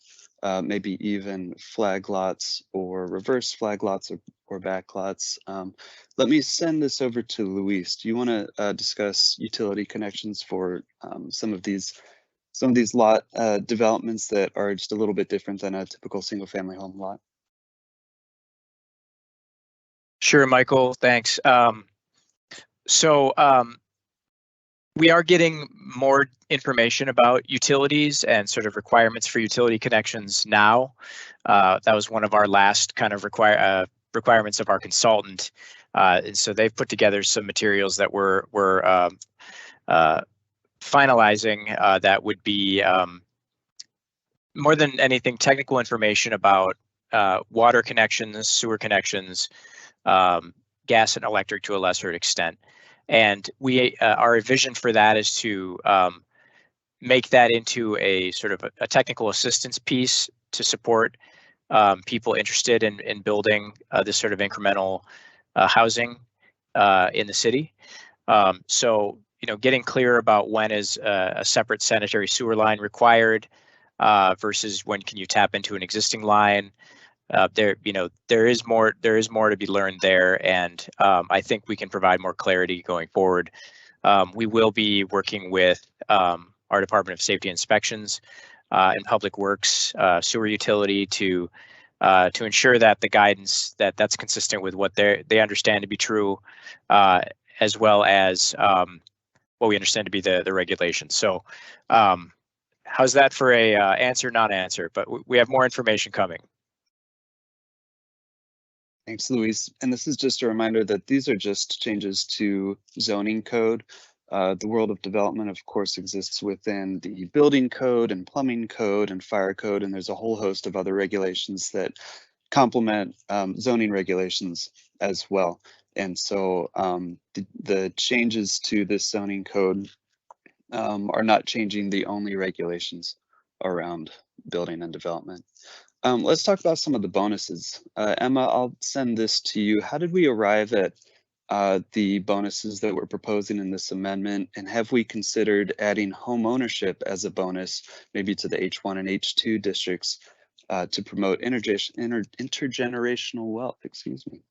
maybe even flag lots or reverse flag lots or back lots. Let me send this over to Luis. Do you want to discuss utility connections for some of these lot developments that are just a little bit different than a typical single family home lot? Sure, Michael, thanks. We are getting more information about utilities and sort of requirements for utility connections now. That was one of our last kind of requirements of our consultant. And so they've put together some materials that we're finalizing that would be more than anything technical information about water connections, sewer connections, gas and electric to a lesser extent. And our vision for that is to make that into a sort of a technical assistance piece to support people interested in building this sort of incremental housing in the city. So, getting clear about when is a separate sanitary sewer line required versus when can you tap into an existing line. There is more to be learned there, and I think we can provide more clarity going forward. We will be working with our Department of Safety Inspections and Public Works sewer utility to ensure that the guidance that's consistent with what they understand to be true, as well as what we understand to be the regulations. So how's that for a answer, not answer? But we have more information coming. Thanks, Luis. And this is just a reminder that these are just changes to zoning code. The world of development, of course, exists within the building code and plumbing code and fire code, and there's a whole host of other regulations that complement zoning regulations as well. And so the changes to this zoning code are not changing the only regulations around building and development. Let's talk about some of the bonuses. Emma, I'll send this to you. How did we arrive at the bonuses that we're proposing in this amendment? And have we considered adding home ownership as a bonus, maybe to the H1 and H2 districts to promote intergenerational wealth, excuse me?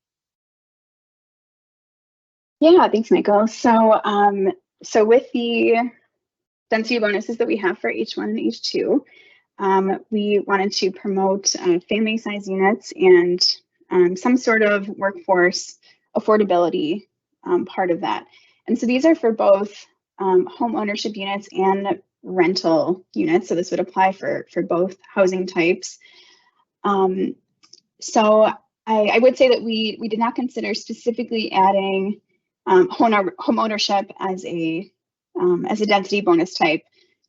Yeah, thanks, Michael. So, so with the density bonuses that we have for H1 and H2, we wanted to promote family size units and some sort of workforce affordability part of that. And so these are for both home ownership units and rental units. So this would apply for both housing types. So I would say that we did not consider specifically adding home ownership as a density bonus type,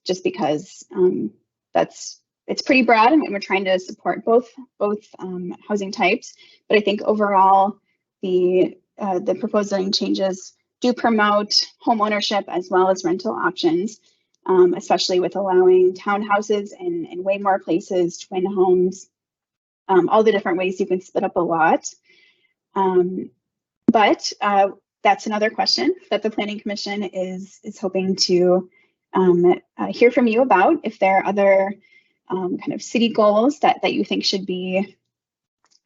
just because it's pretty broad, and we're trying to support both housing types. But I think overall, the proposed zoning changes do promote home ownership as well as rental options, especially with allowing townhouses and way more places, twin homes, all the different ways you can split up a lot. But that's another question that the Planning Commission is hoping to hear from you about. If there are other kind of city goals that you think should be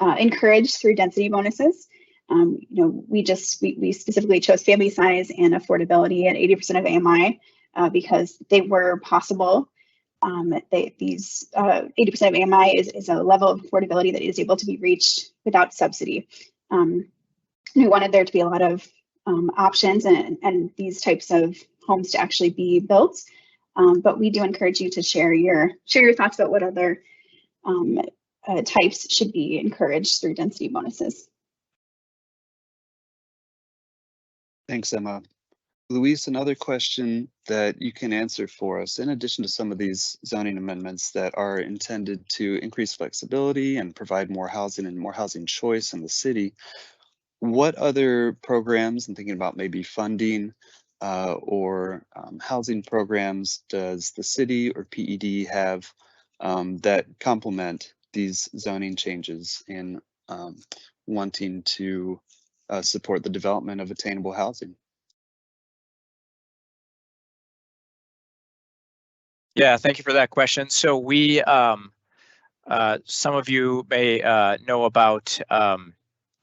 encouraged through density bonuses. We specifically chose family size and affordability at 80% of AMI because they were possible. These 80% of AMI is a level of affordability that is able to be reached without subsidy. We wanted there to be a lot of options and these types of homes to actually be built. But we do encourage you to share your thoughts about what other types should be encouraged through density bonuses. Thanks, Emma. Luis, another question that you can answer for us, in addition to some of these zoning amendments that are intended to increase flexibility and provide more housing and more housing choice in the city, what other programs, I'm thinking about maybe funding or housing programs, does the city or PED have that complement these zoning changes in wanting to support the development of attainable housing? Yeah, thank you for that question. So we, some of you may know about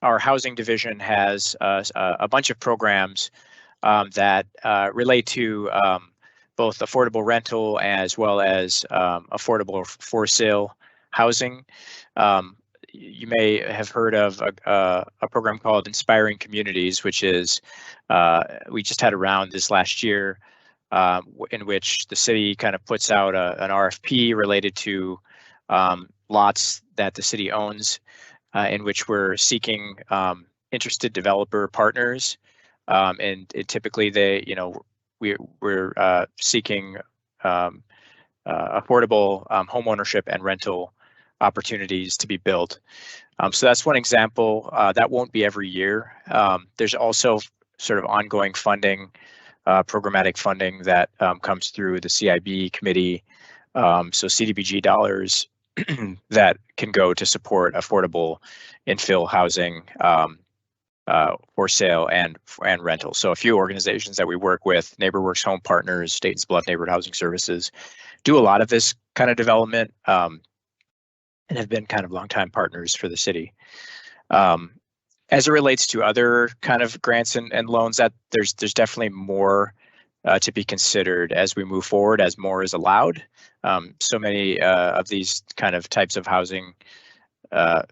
our housing division has a bunch of programs that relate to both affordable rental as well as affordable for sale housing. You may have heard of a program called Inspiring Communities, which is, we just had a round this last year in which the city kind of puts out an RFP related to lots that the city owns, in which we're seeking interested developer partners, and typically we're seeking affordable home ownership and rental opportunities to be built. So that's one example. That won't be every year. There's also sort of ongoing funding, programmatic funding that comes through the CIB committee. So CDBG dollars that can go to support affordable infill housing for sale and rental. So a few organizations that we work with, NeighborWorks Home Partners, Dayton's Bluff Neighborhood Housing Services, do a lot of this kind of development and have been kind of longtime partners for the city. As it relates to other kind of grants and loans, that there's definitely more to be considered as we move forward, as more is allowed. So many of these kind of types of housing have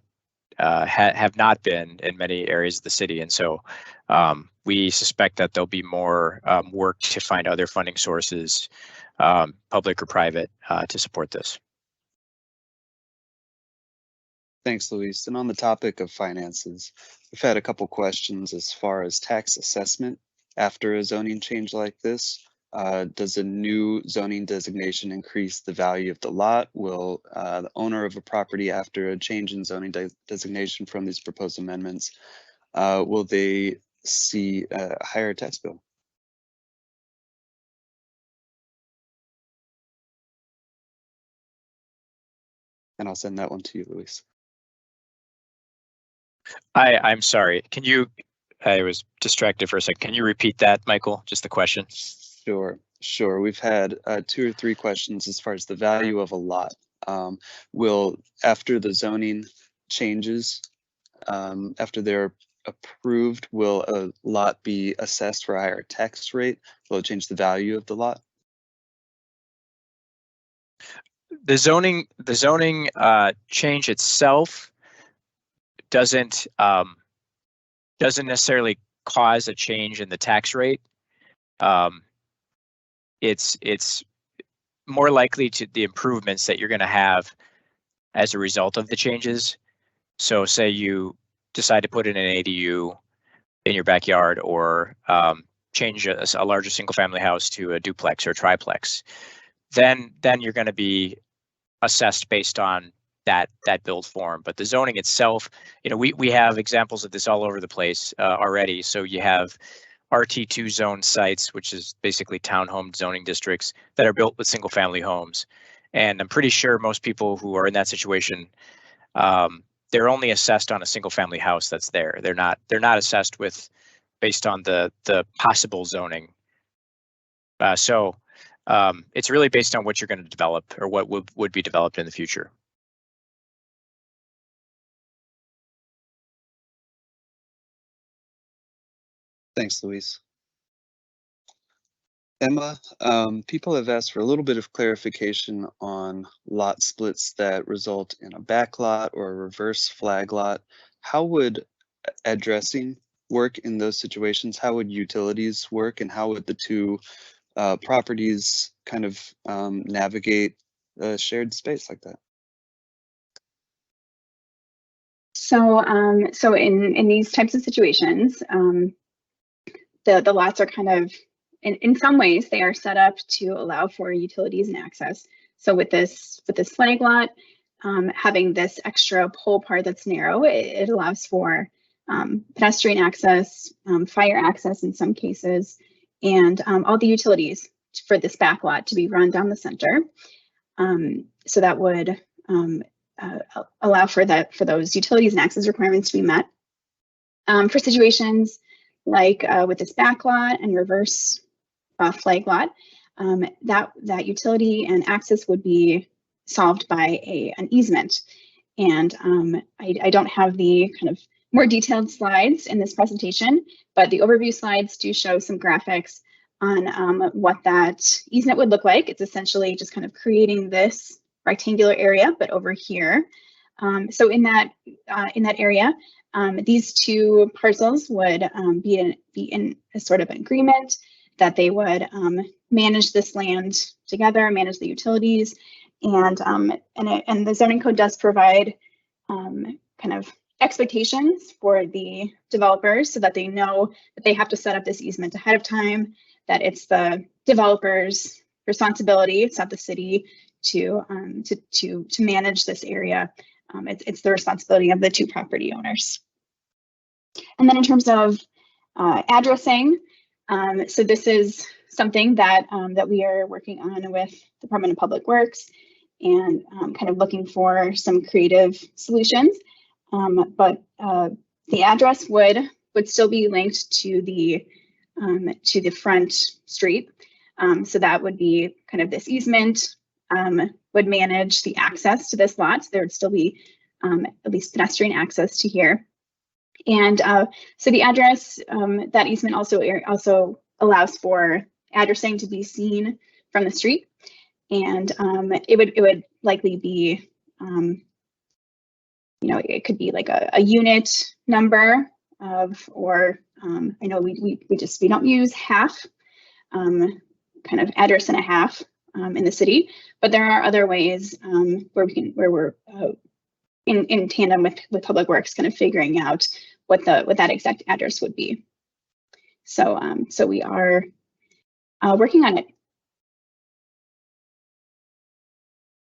not been in many areas of the city, and so we suspect that there'll be more work to find other funding sources, public or private, to support this. Thanks, Luis. And on the topic of finances, we've had a couple questions as far as tax assessment after a zoning change like this. Does a new zoning designation increase the value of the lot? Will the owner of a property after a change in zoning designation from these proposed amendments will they see a higher tax bill? And I'll send that one to you, Luis. I'm sorry. Can you, I was distracted for a second. Can you repeat that, Michael? Just the question. Sure. We've had 2 or 3 questions as far as the value of a lot. Will, after the zoning changes, after they're approved, will a lot be assessed for a higher tax rate? Will it change the value of the lot? The zoning change itself doesn't necessarily cause a change in the tax rate. It's more likely to the improvements that you're going to have as a result of the changes. So say you decide to put in an ADU in your backyard, or change a larger single family house to a duplex or a triplex, then you're going to be assessed based on that build form. But the zoning itself, we have examples of this all over the place already. So you have RT2 zone sites, which is basically townhome zoning districts that are built with single family homes. And I'm pretty sure most people who are in that situation, they're only assessed on a single family house that's there. They're not assessed based on the possible zoning. So it's really based on what you're going to develop, or what would be developed in the future. Thanks, Luis. Emma, people have asked for a little bit of clarification on lot splits that result in a backlot or a reverse flag lot. How would addressing work in those situations? How would utilities work, and how would the two properties kind of navigate a shared space like that? So, so in these types of situations, the lots are kind of, in some ways, they are set up to allow for utilities and access. So with this flag lot, having this extra pole part that's narrow, it allows for pedestrian access, fire access in some cases, and all the utilities for this back lot to be run down the center. So that would allow for those utilities and access requirements to be met. For situations like with this back lot and reverse flag lot, that utility and access would be solved by an easement. And I don't have the kind of more detailed slides in this presentation, but the overview slides do show some graphics on what that easement would look like. It's essentially just kind of creating this rectangular area, but over here. So in that area, these two parcels would be in a sort of agreement that they would manage this land together, manage the utilities, and the zoning code does provide kind of expectations for the developers so that they know that they have to set up this easement ahead of time, that it's the developer's responsibility, it's not the city, to manage this area. It's the responsibility of the two property owners. And then in terms of addressing, so this is something that that we are working on with the Department of Public Works, and kind of looking for some creative solutions. But the address would still be linked to the front street. So that would be kind of this easement would manage the access to this lot. So there would still be at least pedestrian access to here. And so the address, that easement also allows for addressing to be seen from the street. And it would likely be, it could be like a unit number of, or I know we don't use half, kind of address and a half in the city, but there are other ways where we're in tandem with Public Works, kind of figuring out what that exact address would be. So so we are working on it.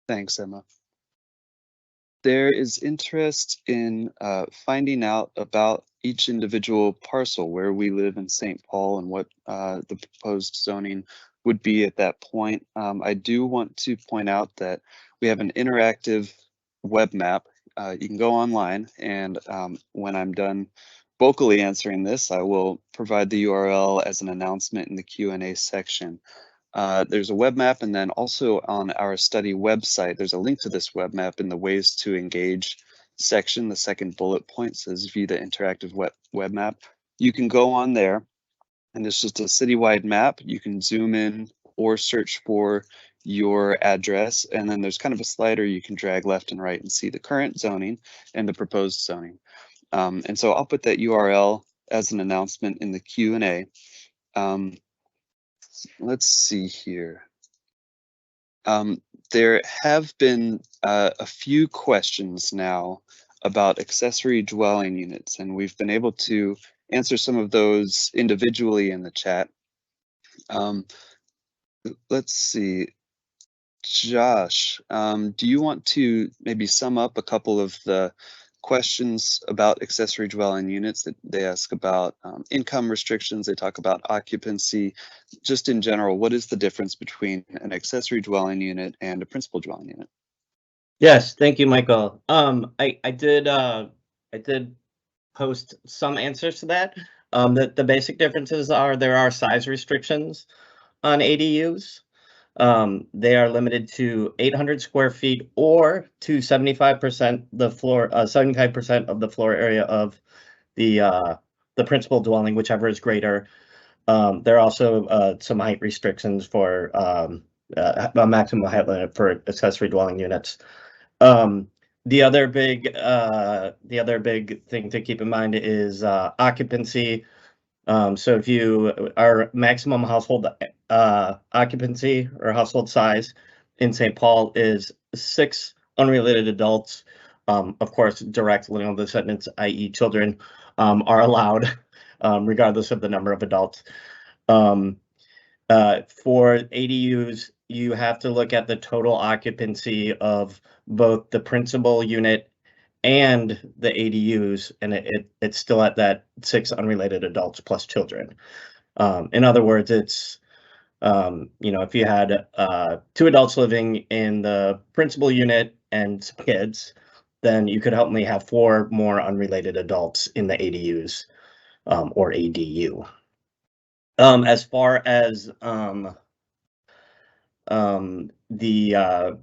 Thanks, Emma. There is interest in finding out about each individual parcel, where we live in St. Paul and what the proposed zoning would be at that point. I do want to point out that we have an interactive web map. You can go online, and when I'm done vocally answering this, I will provide the URL as an announcement in the Q&A section. There's a web map, and then also on our study website, there's a link to this web map in the ways to engage section. The second bullet point says view the interactive web map. You can go on there, and it's just a citywide map. You can zoom in or search for your address, and then there's kind of a slider you can drag left and right and see the current zoning and the proposed zoning. And so I'll put that URL as an announcement in the Q&A. Let's see here. There have been a few questions now about accessory dwelling units, and we've been able to answer some of those individually in the chat. Let's see. Josh, do you want to maybe sum up a couple of the questions about accessory dwelling units? That they ask about income restrictions, they talk about occupancy. Just in general, what is the difference between an accessory dwelling unit and a principal dwelling unit? Yes, thank you, Michael. I did post some answers to that. The basic differences are there are size restrictions on ADUs. They are limited to 800 square feet or to 75% the floor, 75% of the floor area of the principal dwelling, whichever is greater. There are also some height restrictions for a maximum height limit for accessory dwelling units. The other big thing to keep in mind is occupancy. So if our maximum household occupancy or household size in St. Paul is 6 unrelated adults. Of course, direct lineal descendants, i.e. children, are allowed, regardless of the number of adults. For ADUs, you have to look at the total occupancy of both the principal unit and the ADUs, and it's still at that 6 unrelated adults plus children. In other words, it's if you had 2 adults living in the principal unit and kids, then you could only have 4 more unrelated adults in the ADUs or ADU. As far as the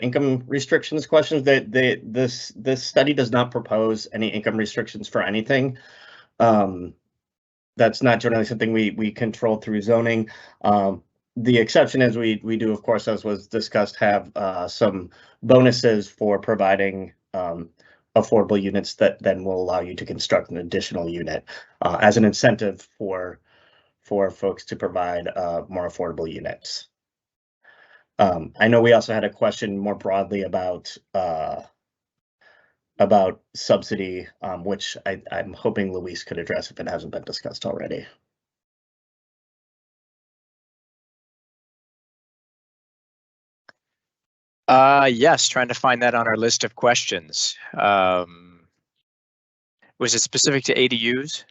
income restrictions questions, this study does not propose any income restrictions for anything. That's not generally something we control through zoning. The exception is we do, of course, as was discussed, have some bonuses for providing affordable units that then will allow you to construct an additional unit as an incentive for folks to provide more affordable units. I know we also had a question more broadly about subsidy, which I'm hoping Luis could address if it hasn't been discussed already. Yes, trying to find that on our list of questions. Was it specific to ADUs?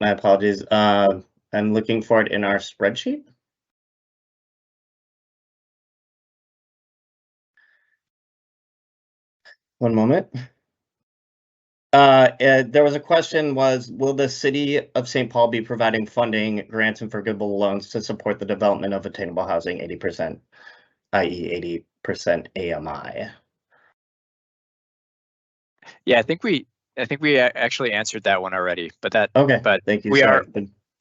My apologies. I'm looking for it in our spreadsheet. One moment. There was a question, will the city of St. Paul be providing funding, grants, and forgivable loans to support the development of attainable housing 80%, i.e. 80% AMI? Yeah, I think we actually answered that one already, but that okay. But thank you. We Sorry.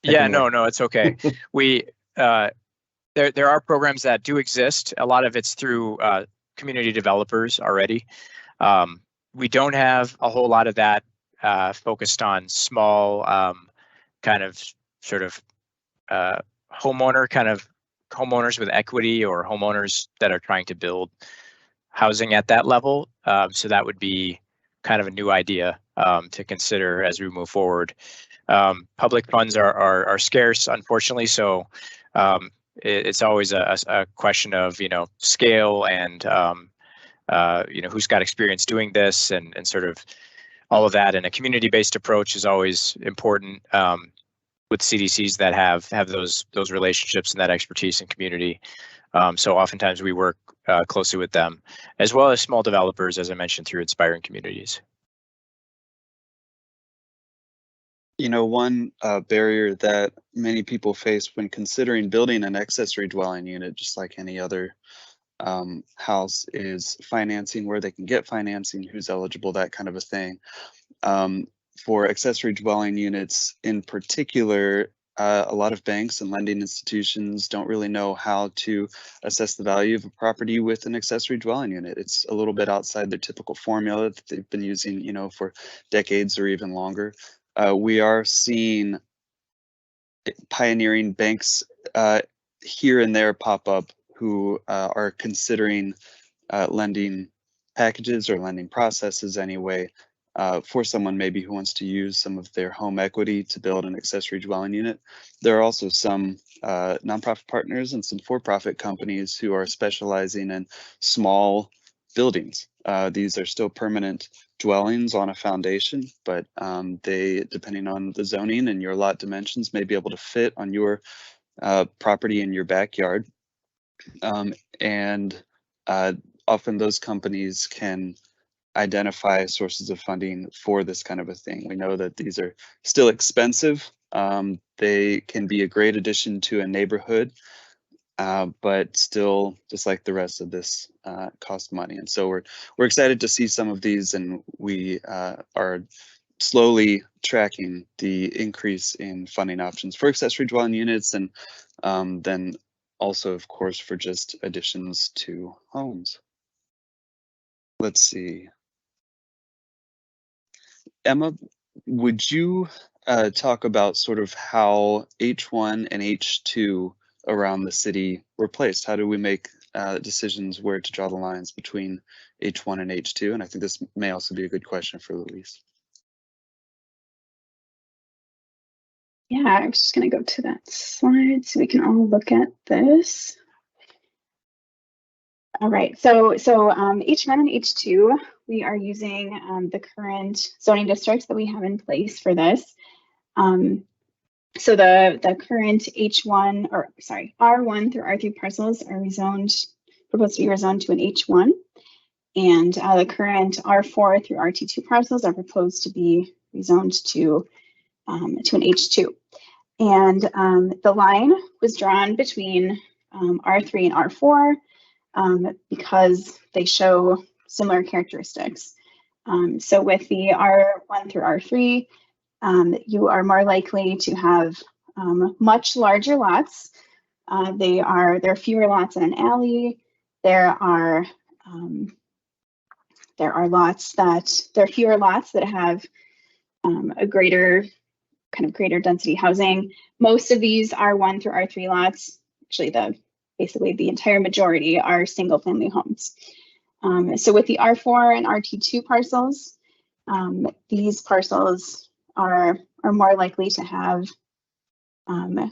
Yeah, no, it's okay. There are programs that do exist. A lot of it's through community developers already. We don't have a whole lot of that focused on small homeowners with equity or homeowners that are trying to build housing at that level. So that would be kind of a new idea to consider as we move forward. Public funds are scarce, unfortunately, so it's always a question of scale and who's got experience doing this, and sort of all of that. And a community-based approach is always important with CDCs that have those relationships and that expertise in community. So oftentimes we work closely with them, as well as small developers, as I mentioned, through Inspiring Communities. One barrier that many people face when considering building an accessory dwelling unit, just like any other house, is financing, where they can get financing, who's eligible, that kind of a thing. For accessory dwelling units in particular, a lot of banks and lending institutions don't really know how to assess the value of a property with an accessory dwelling unit. It's a little bit outside their typical formula that they've been using, for decades or even longer. We are seeing pioneering banks here and there pop up who are considering lending packages or lending processes anyway, for someone maybe who wants to use some of their home equity to build an accessory dwelling unit. There are also some nonprofit partners and some for-profit companies who are specializing in small buildings. These are still permanent dwellings on a foundation, but they, depending on the zoning and your lot dimensions, may be able to fit on your property in your backyard. And often those companies can identify sources of funding for this kind of a thing. We know that these are still expensive. They can be a great addition to a neighborhood, but still, just like the rest of this, cost money. And so we're excited to see some of these, and we are slowly tracking the increase in funding options for accessory dwelling units, and then also, of course, for just additions to homes. Let's see. Emma, would you talk about sort of how H1 and H2 around the city were placed? How do we make decisions where to draw the lines between H1 and H2? And I think this may also be a good question for Luis. Yeah, I'm just going to go to that slide so we can all look at this. All right, so H1 and H2, we are using the current zoning districts that we have in place for this. So the current R1 through R3 parcels are proposed to be rezoned to an H1, and the current R4 through R2 parcels are proposed to be rezoned to an H2. And the line was drawn between R3 and R4 because they show similar characteristics. So with the R1 through R3, you are more likely to have much larger lots. There are fewer lots in an alley. There are fewer lots that have a greater density housing. Most of these R1 through R3 lots, actually basically the entire majority, are single family homes. So with the R4 and RT2 parcels, these parcels are more likely to have a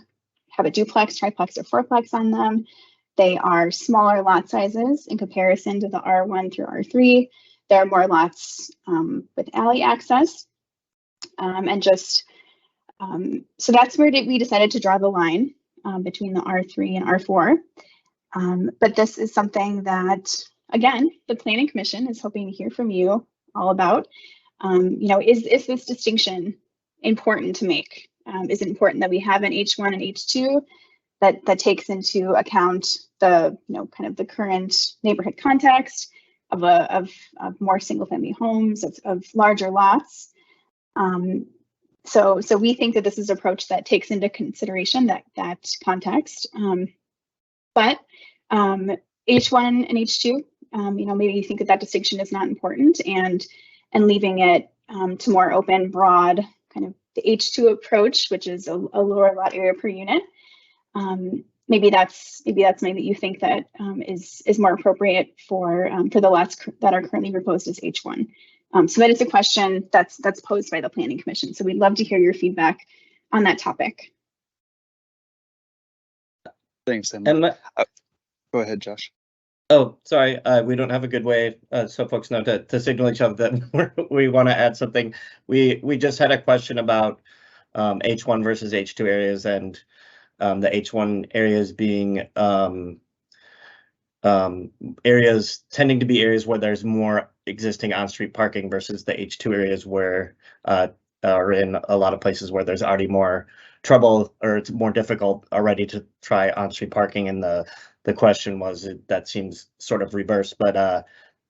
duplex, triplex, or fourplex on them. They are smaller lot sizes in comparison to the R1 through R3. There are more lots with alley access, so that's where we decided to draw the line between the R3 and R4. But this is something that, again, the Planning Commission is hoping to hear from you all about. Is this distinction important to make? Is it important that we have an H1 and H2 that takes into account the the current neighborhood context of more single family homes, of larger lots? So we think that this is an approach that takes into consideration that context. But H1 and H2, maybe you think that distinction is not important, and leaving it to more open, broad, kind of the H2 approach, which is a lower lot area per unit. Maybe that's something that you think that is more appropriate for the lots that are currently proposed as H1. So that is a question that's posed by the Planning Commission. So we'd love to hear your feedback on that topic. Thanks, Emma. Go ahead, Josh. Oh, sorry, we don't have a good way, so folks know to signal each other that we want to add something. We just had a question about H1 versus H2 areas, and the H1 areas being areas tending to be areas where there's more existing on-street parking versus the H2 areas where are in a lot of places where there's already more trouble, or it's more difficult already to try on-street parking. And the question was, that seems sort of reverse, but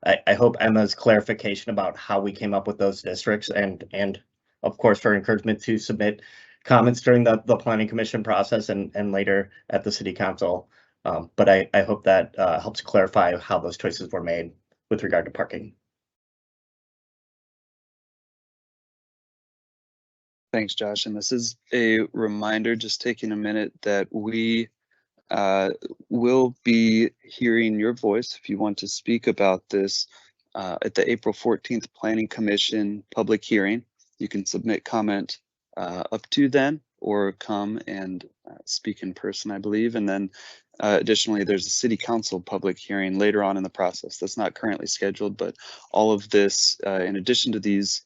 I hope Emma's clarification about how we came up with those districts, and of course for encouragement to submit comments during the planning commission process and later at the city council. But I hope that helps clarify how those choices were made with regard to parking. Thanks, Josh. And this is a reminder, just taking a minute, that we will be hearing your voice if you want to speak about this at the April 14th Planning Commission public hearing. You can submit comment up to then, or come and speak in person, I believe. And then additionally, there's a city council public hearing later on in the process that's not currently scheduled, but all of this, in addition to these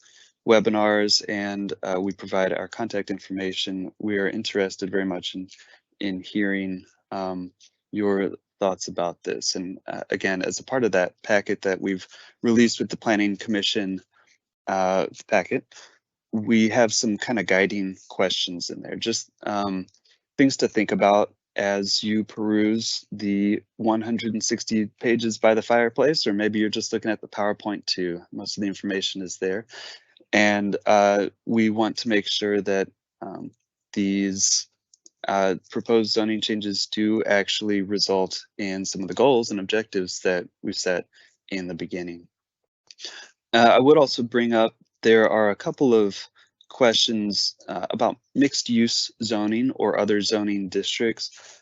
webinars, and we provide our contact information, we are interested very much in hearing your thoughts about this. And again, as a part of that packet that we've released with the Planning Commission packet, we have some kind of guiding questions in there, just things to think about as you peruse the 160 pages by the fireplace, or maybe you're just looking at the PowerPoint too. Most of the information is there. And we want to make sure that these proposed zoning changes do actually result in some of the goals and objectives that we've set in the beginning. I would also bring up, there are a couple of questions about mixed use zoning or other zoning districts.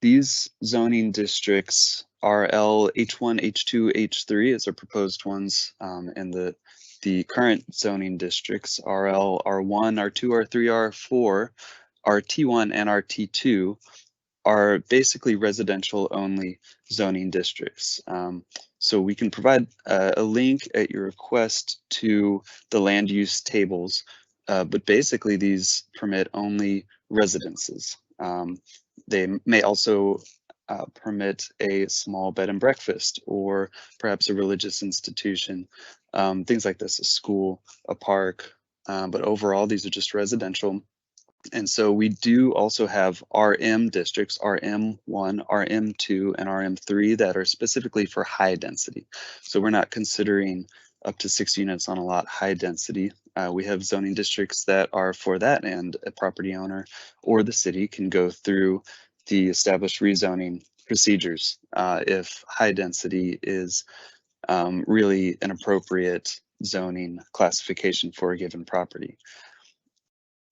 These zoning districts, RL, H1, H2, H3 as our proposed ones, and the current zoning districts, RL, R1, R2, R3, R4, RT1, and RT2, are basically residential only zoning districts. So we can provide a link at your request to the land use tables, but basically these permit only residences. They may also permit a small bed and breakfast, or perhaps a religious institution, things like this, a school, a park, but overall these are just residential. And so we do also have RM districts, RM1, RM2, and RM3 that are specifically for high density. So we're not considering up to 6 units on a lot high density. We have zoning districts that are for that, and a property owner or the city can go through the established rezoning procedures if high density is really an appropriate zoning classification for a given property.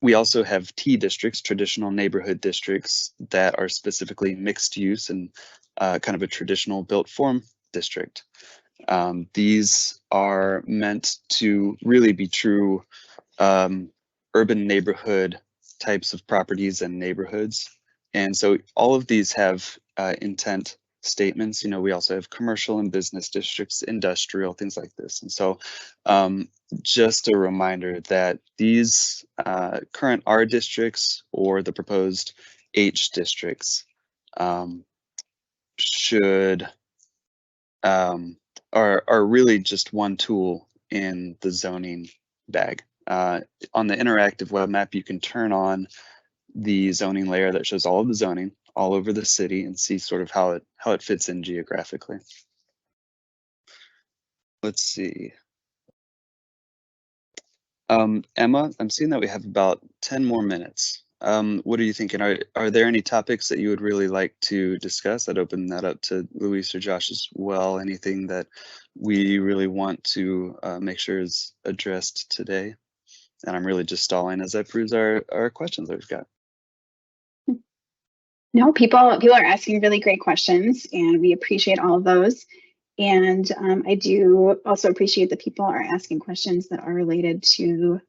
We also have T districts, traditional neighborhood districts, that are specifically mixed use and kind of a traditional built form district. These are meant to really be true urban neighborhood types of properties and neighborhoods. And so all of these have intent statements. You know, we also have commercial and business districts, industrial, things like this. And so just a reminder that these current R districts or the proposed H districts should are really just one tool in the zoning bag. On the interactive web map, you can turn on the zoning layer that shows all of the zoning all over the city and see sort of how it fits in geographically. Let's see. Emma, I'm seeing that we have about 10 more minutes. What are you thinking? Are there any topics that you would really like to discuss? I'd open that up to Luis or Josh as well. Anything that we really want to make sure is addressed today? And I'm really just stalling as I peruse our questions that we've got. No, people are asking really great questions, and we appreciate all of those. And I do also appreciate that people are asking questions that are related to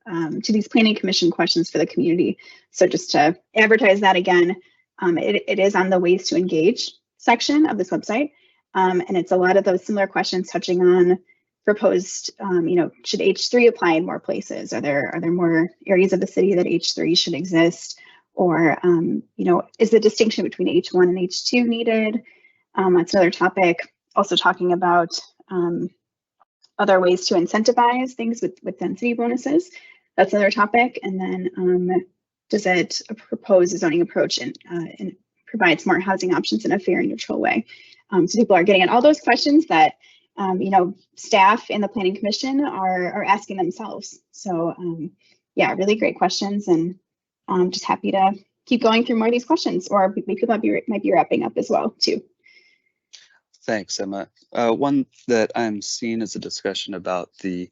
these planning commission questions for the community. So just to advertise that again, it is on the ways to engage section of this website. And it's a lot of those similar questions touching on proposed, should H3 apply in more places? Are there more areas of the city that H3 should exist? Or, is the distinction between H1 and H2 needed? That's another topic. Also talking about other ways to incentivize things with density bonuses. That's another topic. And then does it propose a zoning approach and provide smart housing options in a fair and neutral way? So people are getting at all those questions that staff in the Planning Commission are asking themselves. So yeah, really great questions, and I'm just happy to keep going through more of these questions, or people might be wrapping up as well too. Thanks, Emma. One that I'm seeing is a discussion about the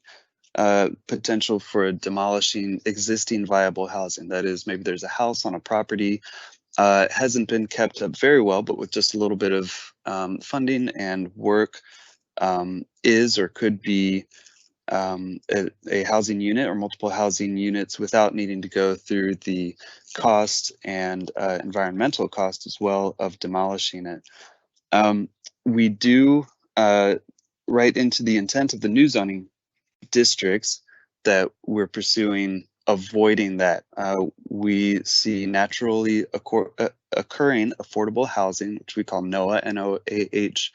potential for demolishing existing viable housing. That is, maybe there's a house on a property, hasn't been kept up very well, but with just a little bit of funding and work, is or could be a housing unit or multiple housing units without needing to go through the cost and environmental cost as well of demolishing it. We do write into the intent of the new zoning districts that we're pursuing avoiding that. We see naturally occurring affordable housing, which we call NOAH, N-O-A-H,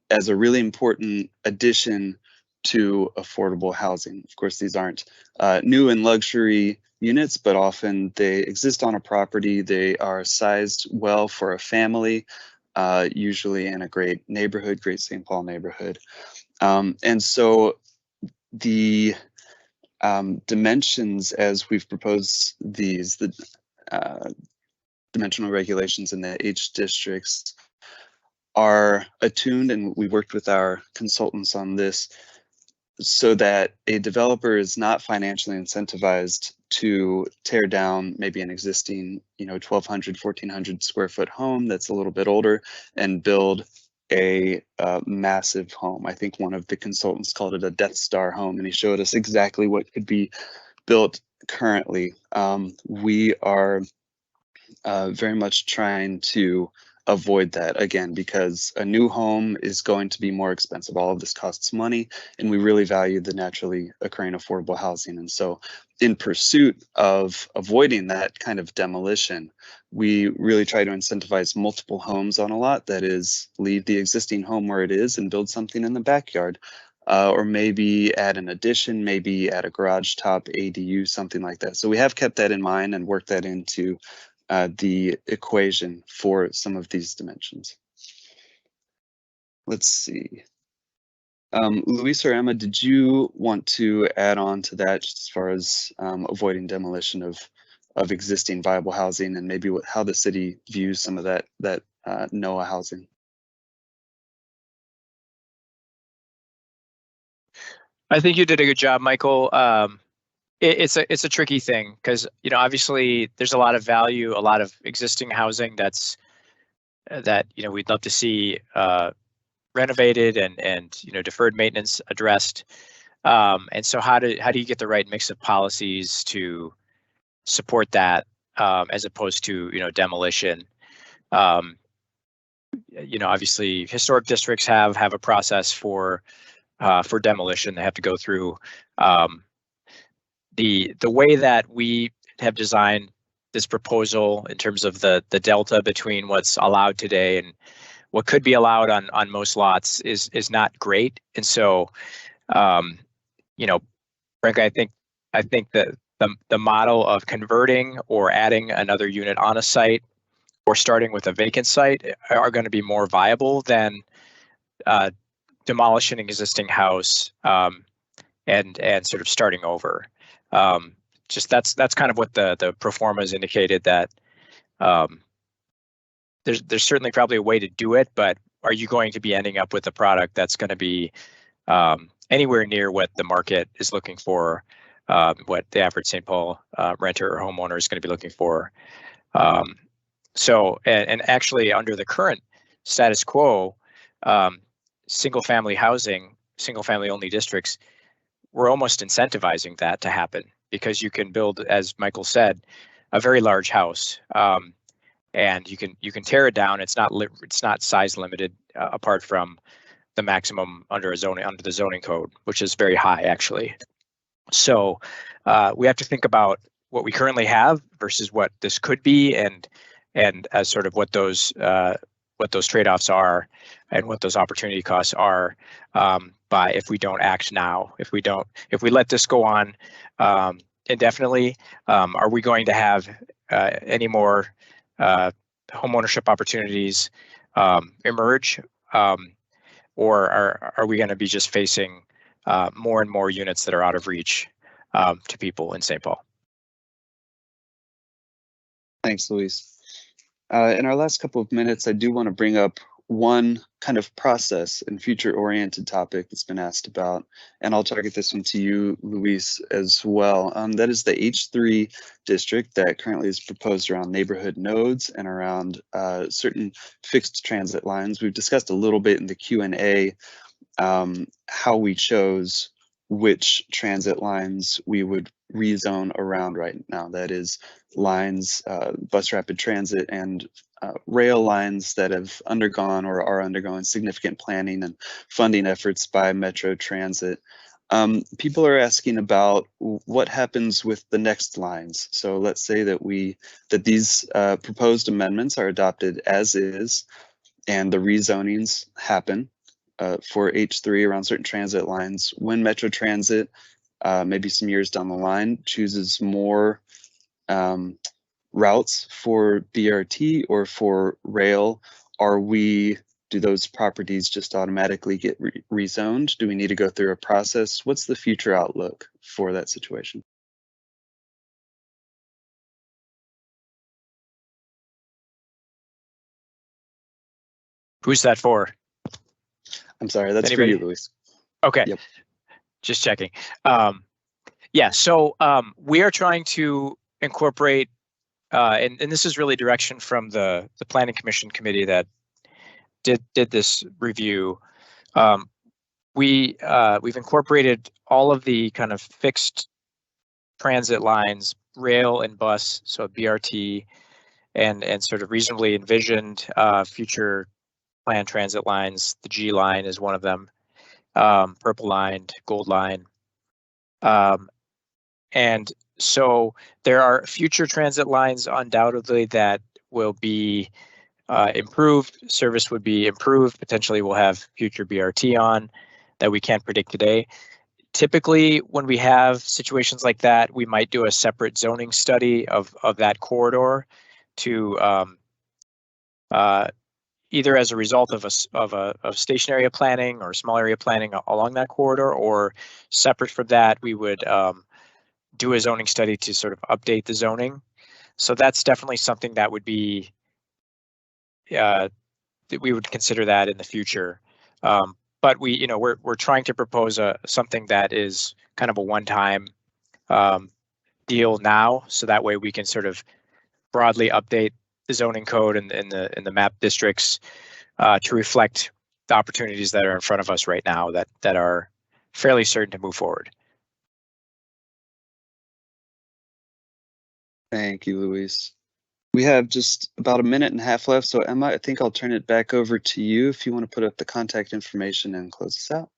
as a really important addition to affordable housing. Of course, these aren't new and luxury units, but often they exist on a property. They are sized well for a family, usually in a great neighborhood, great St. Paul neighborhood. And so the dimensions, as we've proposed these, the dimensional regulations in the H districts are attuned, and we worked with our consultants on this, so that a developer is not financially incentivized to tear down maybe an existing 1,200, 1,400 square foot home that's a little bit older and build a massive home. I think one of the consultants called it a Death Star home, and he showed us exactly what could be built currently. We are very much trying to avoid that, again, because a new home is going to be more expensive. All of this costs money, and we really value the naturally occurring affordable housing. And so in pursuit of avoiding that kind of demolition, we really try to incentivize multiple homes on a lot. That is, leave the existing home where it is and build something in the backyard, or maybe add an addition, maybe add a garage top ADU, something like that. So we have kept that in mind and worked that into the equation for some of these dimensions. Let's see. Luis or Emma, did you want to add on to that, just as far as avoiding demolition of existing viable housing, and maybe how the city views some of that NOAH housing? I think you did a good job, Michael. It's a tricky thing because obviously there's a lot of value, a lot of existing housing that we'd love to see renovated and deferred maintenance addressed. And so how do you get the right mix of policies to support that as opposed to demolition? Obviously historic districts have a process for demolition. They have to go through. The way that we have designed this proposal in terms of the delta between what's allowed today and what could be allowed on most lots is not great. And so, frankly, I think that the model of converting or adding another unit on a site or starting with a vacant site are going to be more viable than demolishing an existing house and sort of starting over. Just that's kind of what the pro forma has indicated, that there's certainly probably a way to do it, but are you going to be ending up with a product that's going to be anywhere near what the market is looking for, what the average St. Paul renter or homeowner is going to be looking for? So actually under the current status quo, single family housing, single family only districts, we're almost incentivizing that to happen because you can build, as Michael said, a very large house. and you can tear it down. It's not size limited apart from the maximum under the zoning code, which is very high actually. So we have to think about what we currently have versus what this could be, and as sort of what those trade-offs are and what those opportunity costs are by if we don't act now. If we let this go on indefinitely, are we going to have any more homeownership opportunities emerge, or are we going to be just facing more and more units that are out of reach to people in St. Paul? Thanks, Luis. In our last couple of minutes, I do want to bring up one kind of process and future-oriented topic that's been asked about, and I'll target this one to you, Luis, as well. That is the H3 district that currently is proposed around neighborhood nodes and around certain fixed transit lines. We've discussed a little bit in the Q&A how we chose which transit lines we would rezone around right now. That is lines, bus rapid transit and rail lines that have undergone or are undergoing significant planning and funding efforts by Metro Transit. People are asking about what happens with the next lines. So let's say that these proposed amendments are adopted as is, and the rezonings happen for H3 around certain transit lines. When Metro Transit, maybe some years down the line, chooses more routes for BRT or for rail, do those properties just automatically get rezoned? Do we need to go through a process? What's the future outlook for that situation? Who's that for? I'm sorry, that's Anybody? for you, Luis. Okay, Yep. Just checking. Yeah, so we are trying to incorporate, and this is really direction from the Planning Commission committee that did this review. We've incorporated all of the kind of fixed transit lines, rail and bus, so BRT, and sort of reasonably envisioned future planned transit lines. The G line is one of them, purple line, gold line. And so there are future transit lines undoubtedly that will be improved. Service would be improved. Potentially we'll have future BRT on that we can't predict today. Typically, when we have situations like that, we might do a separate zoning study of that corridor to either as a result of station area planning or small area planning along that corridor, or separate from that, we would do a zoning study to sort of update the zoning. So that's definitely something that would be that we would consider that in the future. But we're trying to propose something that is kind of a one-time deal now, so that way we can sort of broadly update the zoning code and the map districts to reflect the opportunities that are in front of us right now that are fairly certain to move forward. Thank you, Luis. We have just about a minute and a half left, so Emma, I think I'll turn it back over to you if you want to put up the contact information and close us out.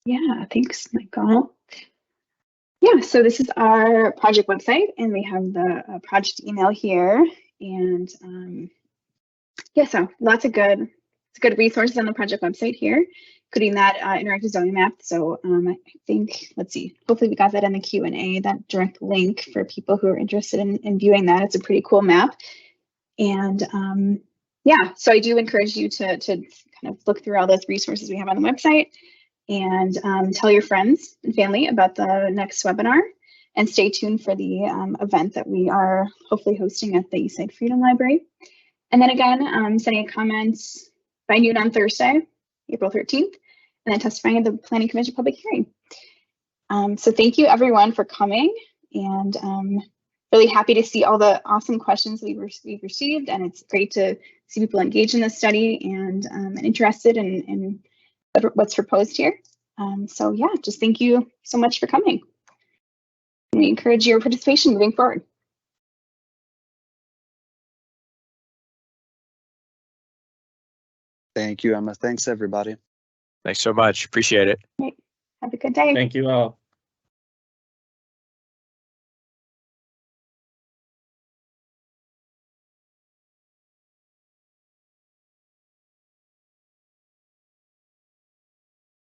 Yeah, thanks, Michael. Yeah, so this is our project website, and we have the project email here, and yeah, so lots of good resources on the project website here, including that interactive zoning map. So I think, let's see, hopefully we got that in the Q&A, that direct link for people who are interested in viewing that. It's a pretty cool map. And yeah, so I do encourage you to kind of look through all those resources we have on the website, and tell your friends and family about the next webinar, and stay tuned for the event that we are hopefully hosting at the Eastside Freedom Library. And then again, sending a comment by noon on Thursday, April 13th, and then testifying at the Planning Commission public hearing. So thank you everyone for coming, and really happy to see all the awesome questions we've received, and it's great to see people engaged in this study and interested in what's proposed here. So yeah, just thank you so much for coming. We encourage your participation moving forward. Thank you, Emma. Thanks, everybody. Thanks so much. Appreciate it. Have a good day. Thank you all.